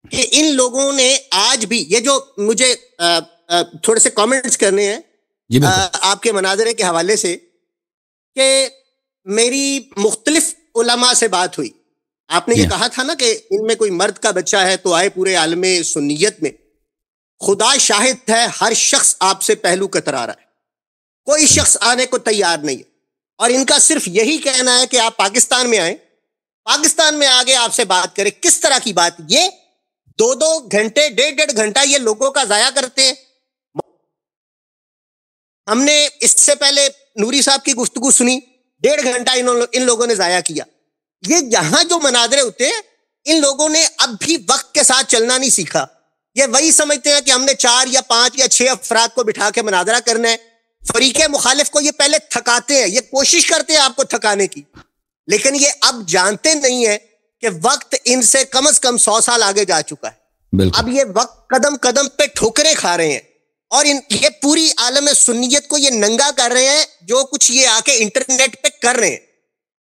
कि इन लोगों ने आज भी, ये जो मुझे थोड़े से कमेंट्स करने हैं आपके मनाजरे के हवाले से, कि मेरी मुख्तलिफ उलमा से बात हुई। आपने ये कहा था ना कि इनमें कोई मर्द का बच्चा है तो आए पूरे आलम सुन्नियत में। खुदा शाहिद है, हर शख्स आपसे पहलू कतरा रहा है, कोई शख्स आने को तैयार नहीं है। और इनका सिर्फ यही कहना है कि आप पाकिस्तान में आए, पाकिस्तान में आगे आपसे बात करें। किस तरह की बात? ये 2-2 घंटे, 1.5 घंटा ये लोगों का जाया करते हैं। हमने इससे पहले नूरी साहब की गुफ्तगू सुनी, 1.5 घंटा इन लोगों ने जाया किया। ये यहां जो मनाजरे होते हैं, इन लोगों ने अब भी वक्त के साथ चलना नहीं सीखा। ये वही समझते हैं कि हमने 4 या 5 या 6 अफराद को बिठा के मनाजरा करना है। फरीके मुखालिफ को ये पहले थकाते हैं, ये कोशिश करते हैं आपको थकाने की, लेकिन ये अब जानते नहीं है कि वक्त इनसे कम से कम 100 साल आगे जा चुका है। अब ये वक्त कदम कदम पे ठोकरें खा रहे हैं और ये पूरी आलम सुन्नियत को ये नंगा कर रहे हैं, जो कुछ ये आके इंटरनेट पे कर रहे हैं।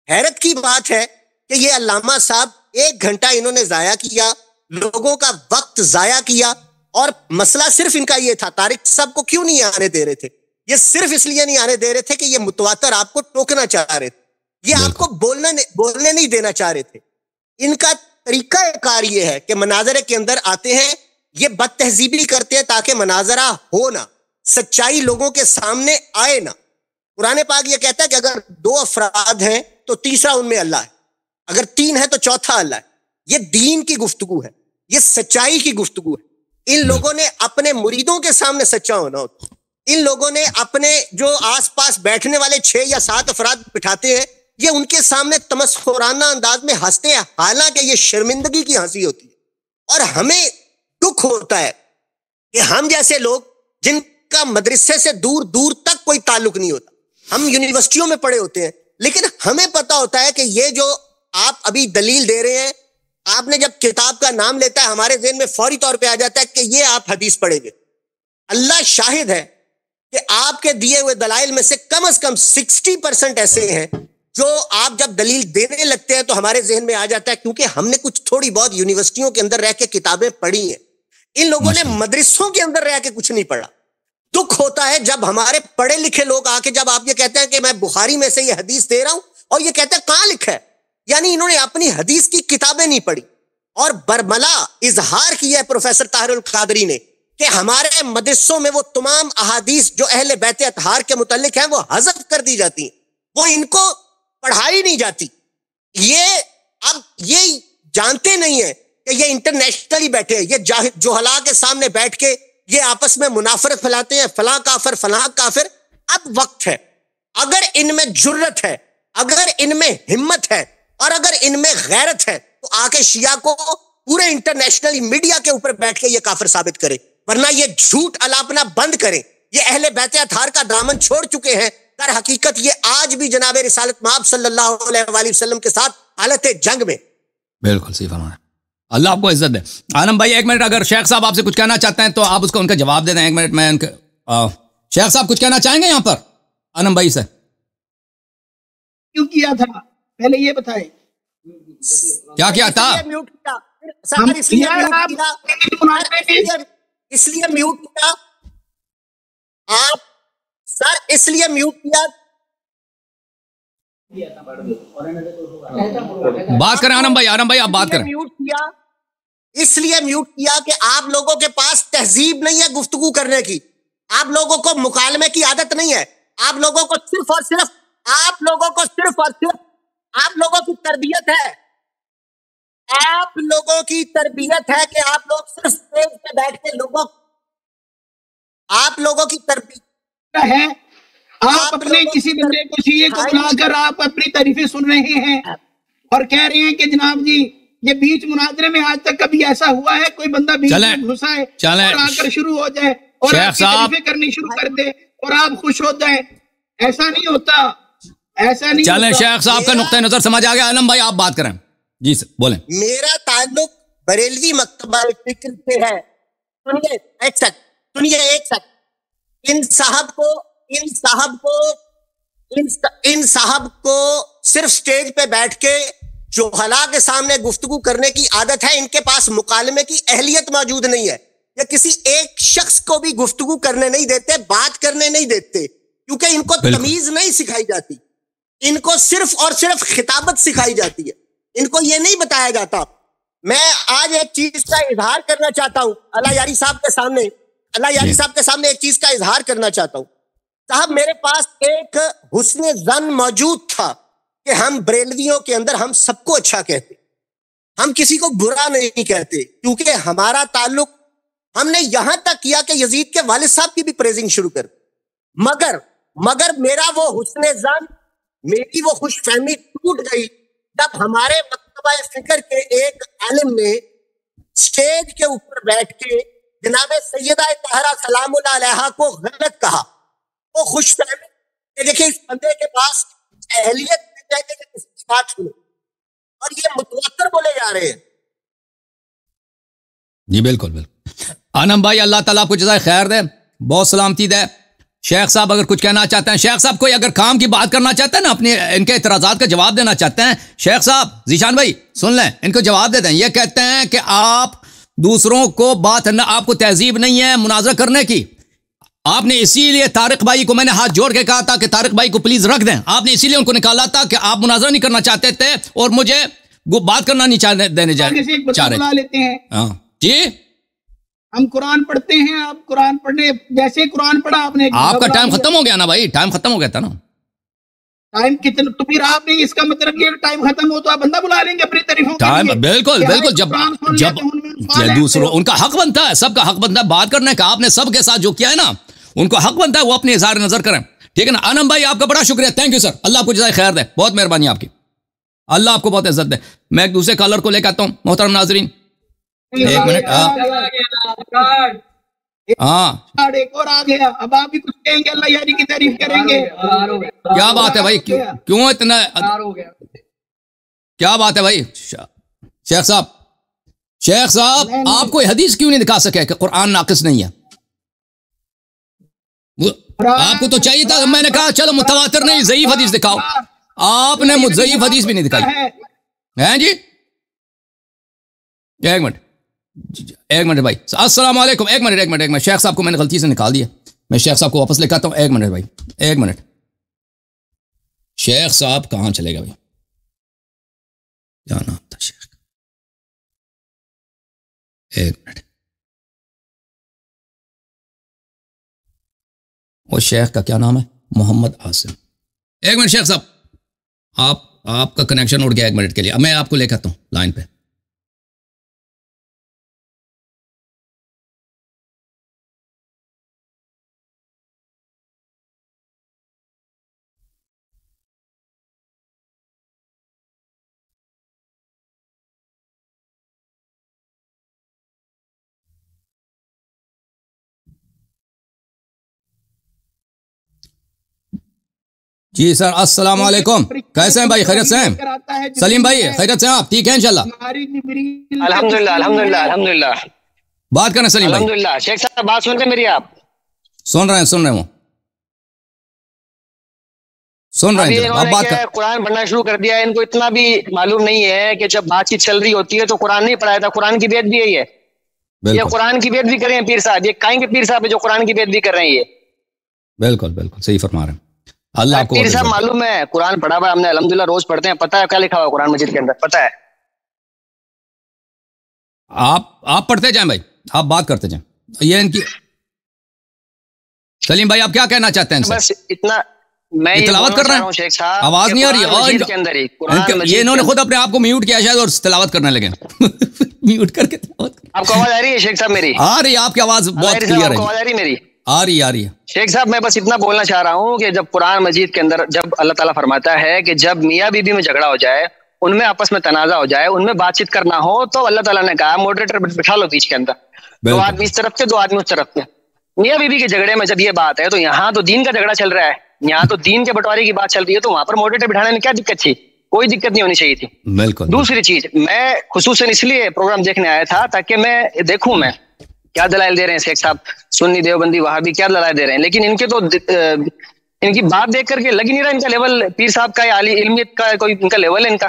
हैरत की बात है कि ये अल्लामा साहब 1 घंटा इन्होंने जाया किया, लोगों का वक्त जाया किया। और मसला सिर्फ इनका ये था, तारिक साहब को क्यों नहीं आने दे रहे थे? ये सिर्फ इसलिए नहीं आने दे रहे थे कि ये मुतवातर आपको टोकना चाह रहे थे, ये आपको बोलने नहीं देना चाह रहे थे। इनका तरीका कार ये है कि मनाजरे के अंदर आते हैं, ये बदतहजीबी करते हैं ताकि मनाजरा हो ना, सच्चाई लोगों के सामने आए ना। कुरान पाक ये कहता है कि अगर 2 अफराद हैं तो तीसरा उनमें अल्लाह है, अगर 3 है तो चौथा अल्लाह है। ये दीन की गुफ्तगू है, ये सच्चाई की गुफ्तगू है। इन लोगों ने अपने मुरीदों के सामने सच्चा होना होता है। इन लोगों ने अपने जो आसपास बैठने वाले 6 या 7 अफराद बिठाते हैं, ये उनके सामने तमस्खुराना अंदाज में हंसते हैं, हालांकि ये शर्मिंदगी की हंसी होती है। और हमें दुख होता है कि हम जैसे लोग जिनका मदरसे से दूर दूर तक कोई ताल्लुक नहीं होता, हम यूनिवर्सिटियों में पढ़े होते हैं, लेकिन हमें पता होता है कि ये जो आप अभी दलील दे रहे हैं, आपने जब किताब का नाम लेता है हमारे ज़हन में फौरी तौर पे आ जाता है कि ये आप हदीस पढ़ेंगे। अल्लाह शाहिद है कि आपके दिए हुए दलाइल में से कम 60% ऐसे हैं जो आप जब दलील देने लगते हैं तो हमारे जहन में आ जाता है, क्योंकि हमने कुछ थोड़ी बहुत यूनिवर्सिटियों के अंदर रह के किताबें पढ़ी हैं। इन लोगों ने मदरसों के अंदर रह के कुछ नहीं पढ़ा। दुख होता है जब हमारे पढ़े लिखे लोग आके जब आप ये कहते हैं कि मैं बुखारी में से ये हदीस दे रहा हूं, और ये कहते हैं कहां लिखा है, यानी इन्होंने अपनी हदीस की किताबें नहीं पढ़ी। और बरमला इजहार किया है प्रोफेसर ताहिरुल कादरी ने कि हमारे मदरसों में वो तमाम अहादीस जो अहले बैत अतहार के मुतल्लिक हैं वो हज़फ कर दी जाती हैं, वो इनको पढ़ाई नहीं जाती। ये अब ये जानते नहीं है कि ये इंटरनेशनली बैठे हैं, ये जोहला के सामने बैठ के ये आपस में मुनाफरत फैलाते हैं, फलां काफिर फलां काफिर। अब वक्त है, अगर इनमें जुर्रत है, अगर इनमें हिम्मत है और अगर इनमें गैरत है तो आके शिया को पूरे इंटरनेशनल मीडिया के ऊपर बैठ के ये काफिर साबित करे, वरना ये झूठ अलापना बंद करें। ये अहले बैत अतहार का दामन छोड़ चुके हैं, दर हकीकत ये आज भी जनाब रिसालत माब सल्लल्लाहु अलैहि वसल्लम के साथ हालत जंग में। बिल्कुल सही फरमाया, अल्लाह आपको इज्जत दे। आलम भाई 1 मिनट, अगर शेख साहब आपसे कुछ कहना चाहते हैं तो आप उसको उनका जवाब दे दें। 1 मिनट में उनके शेख साहब कुछ कहना चाहेंगे यहाँ पर आलम भाई से? क्यों किया था पहले ये बताएं। क्या किया था? इसलिए म्यूट किया आप सर, इसलिए म्यूट किया। बात करें आलम भाई आप बात करें। म्यूट किया इसलिए म्यूट किया कि आप लोगों के पास तहजीब नहीं है गुफ्तगू करने की, आप लोगों को मुकालमे की आदत नहीं है, आप लोगों को सिर्फ और सिर्फ आप लोगों की तरबियत है, आप लोगों की तरबियत है कि आप लोग सिर्फ स्टेज पे बैठ के आप लोगों की तरबियत है, आप अपने किसी बंदे को चाहिए को बुलाकर आप अपनी तारीफें सुन रहे हैं और कह रहे हैं कि जनाब जी ये बीच मुनाजरे में आज तक कभी ऐसा हुआ है कोई बंदा बीच में घुसा है और आकर शुरू हो जाए और आपकी तारीफें करनी शुरू कर दे और आप खुश हो जाए? ऐसा नहीं होता, ऐसा नहीं। चलें, शेख साहब का नुक्ता नजर समझ आ गया। आलम भाई आप बात करें। जी सर बोलें। मेरा ताल्लुक बरेलवी मकतबा फिक्र से है। सुनिए एक सेकंड, इन साहब को सिर्फ स्टेज पे बैठ के जुहला के सामने गुफ्तगू करने की आदत है, इनके पास मुकालमे की अहलियत मौजूद नहीं है। ये किसी एक शख्स को भी गुफ्तगू करने नहीं देते, बात करने नहीं देते, क्योंकि इनको तमीज नहीं सिखाई जाती। इनको सिर्फ और सिर्फ खिताबत सिखाई जाती है, इनको ये नहीं बताया जाता। मैं आज एक चीज का इजहार करना चाहता हूं अल्लाह यारी साहब के सामने, अल्लाह यारी साहब के सामने एक चीज का इजहार करना चाहता हूं। साहब, मेरे पास एक हुस्न ज़न मौजूद था कि हम बरेलवियों के अंदर हम सबको अच्छा कहते, हम किसी को बुरा नहीं कहते, क्योंकि हमारा ताल्लुक, हमने यहां तक किया कि यजीद के वालिद साहब की भी प्रेजिंग शुरू कर। मगर मेरा वो हुस्न ज़न, मेरी वो खुशफहमी टूट गई जब हमारे मकतबा फिक्र के एक आलिम ने स्टेज के ऊपर बैठ के जनाब सैयदा तहरा सलामुल्लाह अलैहा को गलत कहा। वो खुशफहमी, देखिए इस बंदे के पास अहलियत बात सुनो, और ये मुतवत्तर बोले जा रहे हैं। जी बिल्कुल बिल्कुल। आनम भाई, अल्लाह ताला आपको जज़ाए खैर दे, बहुत सलामती दे। शेख साहब अगर कुछ कहना चाहते हैं, शेख साहब कोई अगर काम की बात करना चाहते हैं ना, अपने इनके इतराजात का जवाब देना चाहते हैं, शेख साहब जीशान भाई सुन लें, इनको जवाब देते हैं। ये कहते हैं कि आप दूसरों को बात, आपको तहजीब नहीं है मुनाजरा करने की। आपने इसीलिए तारिक भाई को, मैंने हाथ जोड़ के कहा था कि तारिक भाई को प्लीज रख दें, आपने इसीलिए उनको निकाला था कि आप मुनाजरा नहीं करना चाहते थे और मुझे वो बात करना नहीं चाह रहे लेते हैं। जी, हम कुरान पढ़ते हैं, आप कुरान पढ़ने, जैसे कुरान पढ़ा आपने, आपका टाइम खत्म हो गया ना भाई, टाइम खत्म हो गया था ना। टाइम कितना, तो फिर आपने इसका मतलब कि टाइम खत्म हो तो आप बंदा बुला लेंगे अपनी तारीफों के टाइम, लिए। बिल्कुल बिल्कुल। जब दूसरों, उनका हक बनता है, सबका हक बनता है बात करने का। आपने सबके साथ जो किया है ना, उनको हक बनता है वो अपने इज़हार नजर करें, ठीक है ना। आनम भाई आपका बड़ा शुक्रिया, थैंक यू सर, अल्लाह आपको जज़ाए खैर दे, बहुत मेहरबानी आपकी, अल्लाह आपको बहुत इज्जत दे। मैं एक दूसरे कॉलर को लेकर आता हूँ। मोहतरम नाजरीन, एक मिनट। हाँ, एक और आ गया, अब आप भी कुछ कहेंगे, अल्लाह यारी की तारीफ करेंगे। क्या बात है भाई, क्यों इतना, क्या बात है भाई। शेख साहब, शेख साहब आप कोई हदीस क्यों नहीं दिखा सके कि कुरान नाकिस नहीं है? आपको तो चाहिए था, मैंने कहा चलो मुतवातिर नहीं, ज़ईफ हदीस दिखाओ, आपने ज़ईफ हदीस भी नहीं दिखाई हैं जी। एक मिनट भाई, अस्सलाम वालेकुम। एक मिनट, शेख साहब को मैंने गलती से निकाल दिया, मैं शेख साहब को वापस लेकर आता हूँ। एक मिनट भाई, एक मिनट। शेख साहब कहाँ चले गए भाई, क्या नाम था शेख? एक मिनट, वो शेख का क्या नाम है? मोहम्मद आसिम। एक मिनट शेख साहब, आपका कनेक्शन उड़ गया, एक मिनट के लिए मैं आपको लेकर आता हूँ लाइन पे। जी सर, अस्सलाम वालेकुम, कैसे हैं भाई? खैरियत से हैं? सलीम भाई खैरियत से हैं आप? ठीक है इंशाल्लाह, अल्हम्दुलिल्लाह अल्हम्दुलिल्लाह अल्हम्दुलिल्लाह। बात करें सलीम भाई। अल्हम्दुलिल्लाह। शेख साहब बात सुन रहे हैं मेरी? आप सुन रहे हैं वो सुन रहे हैं। आप बात कर, कुरान पढ़ना शुरू कर दिया है। इनको इतना भी मालूम नहीं है कि जब बातचीत चल रही होती है तो कुरान नहीं पढ़ाया था, कुरान की बेद भी है ये कुरान की बेद भी कर रहे हैं पीर साहब, ये कायम के पीर साहब है जो कुरान की बेद भी कर रहे हैं ये। बिल्कुल बिल्कुल सही फरमा रहे हैं, अल्लाह आपको। पीर साहब मालूम है, कुरान पढ़ा हुआ है हमने, अल्हम्दुलिल्लाह रोज पढ़ते हैं, पता है क्या लिखा हुआ है कुरान मजीद के अंदर, पता है? आप पढ़ते जाएं भाई, आप बात करते जाएं। ये इनकी, सलीम भाई आप क्या कहना चाहते हैं? बस इतना मैं तिलावत कर रहे हैं, शेख साहब आवाज नहीं आ रही है। ये इन्होंने खुद अपने आप को म्यूट किया शायद और तिलावत करने लगे। म्यूट करके तिलावत। आपको आवाज आ रही है शेख साहब मेरी? आ रही है, आपकी आवाज बहुत क्लियर है। आवाज आ रही है मेरी? आ रही है। शेख साहब मैं बस इतना बोलना चाह रहा हूँ कि जब कुरान मजीद के अंदर जब अल्लाह ताला फरमाता है कि जब मियाँ बीबी में झगड़ा हो जाए, उनमें आपस में तनाजा हो जाए, उनमें बातचीत करना हो, तो अल्लाह ताला ने कहा मॉडरेटर बिठा लो बीच के अंदर, दो आदमी इस तरफ से दो आदमी उस तरफ से। मियाँ बीबी के झगड़े में जब ये बात है तो यहाँ तो दीन का झगड़ा चल रहा है, यहाँ तो दीन के बंटवारे की बात चल रही है, तो वहां पर मॉडरेटर बिठाने में क्या दिक्कत थी? कोई दिक्कत नहीं होनी चाहिए थी। बिल्कुल। दूसरी चीज, मैं खुसूसन इसलिए प्रोग्राम देखने आया था ताकि मैं देखूं मैं क्या दलाइल दे रहे हैं शेख साहब, सुन्नी देवबंदी वहाबी क्या दलाइल दे रहे हैं। लेकिन इनके तो इनकी बात देख करके लग ही नहीं रहा इनका लेवल पीर साहब का या इल्मियत का कोई इनका लेवल है इनका।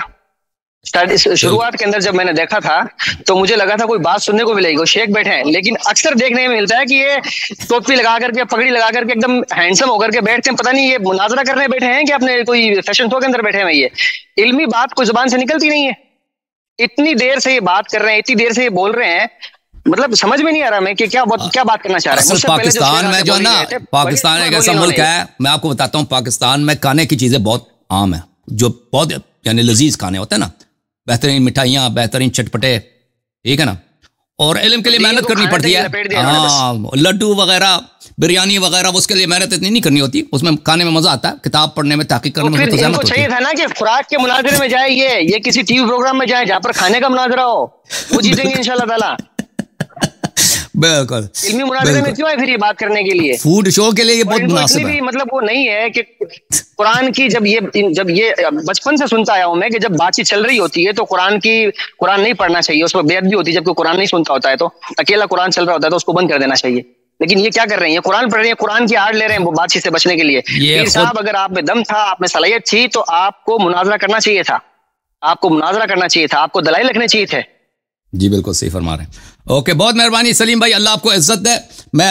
शुरुआत के अंदर जब मैंने देखा था तो मुझे लगा था कोई बात सुनने को मिलेगी, शेख बैठे हैं, लेकिन अक्सर देखने में मिलता है कि ये टोपी लगा करके, पगड़ी लगा करके एकदम हैंडसम होकर के बैठते हैं। पता नहीं ये मुनाजरा करने बैठे हैं कि अपने कोई फैशन शो के अंदर बैठे हैं। ये इल्मी बात कोई जुबान से निकलती नहीं है। इतनी देर से ये बात कर रहे हैं, इतनी देर से ये बोल रहे हैं, मतलब समझ में नहीं आ रहा मैं कि क्या बात करना चाह रहे हैं। पाकिस्तान में जो है ना, पाकिस्तान एक ऐसा मुल्क है, मैं आपको बताता हूँ, पाकिस्तान में खाने की चीजें बहुत आम है, जो बहुत यानी लजीज खाने होते हैं ना, बेहतरीन मिठाइयाँ, बेहतरीन चटपटे, ठीक है ना, और इल्म के लिए मेहनत करनी पड़ती है। हाँ, लड्डू वगैरह, बिरयानी वगैरह, उसके लिए मेहनत इतनी नहीं करनी होती, उसमें खाने में मजा आता है, किताब पढ़ने में, तहकीक करने में तो इनको चाहिए था ना कि खुराक के मुनाजरे में जाए, ये किसी टीवी प्रोग्राम में जाए जहाँ पर खाने का मुनाजरा हो, वो जीतेंगे इंशाल्लाह ताला। बिल्कुल, इल्मी मुनाजरे में क्यों है फिर ये बात करने के लिए? फूड शो के लिए ये बहुत मुनासिब है। मतलब वो नहीं है कि कुरान की जब ये बचपन से सुनता आया हूं मैं कि जब बातचीत चल रही होती है तो कुरान नहीं पढ़ना चाहिए, उसमें बेअदबी भी होती है। जब कुरान नहीं सुनता होता है तो अकेला कुरान चल रहा होता है तो उसको बंद कर देना चाहिए। लेकिन ये क्या कर रहे हैं, ये कुरान पढ़ रहे हैं, कुरान की आड़ ले रहे हैं वो बातचीत से बचने के लिए। पीर साहब, अगर आप में दम था, आप में सलाहियत थी तो आपको मुनाजरा करना चाहिए था, आपको दलाइल रखने चाहिए थे। जी बिल्कुल सही फरमा रहे हैं। ओके, बहुत मेहरबानी सलीम भाई, अल्लाह आपको इज्जत दे। मैं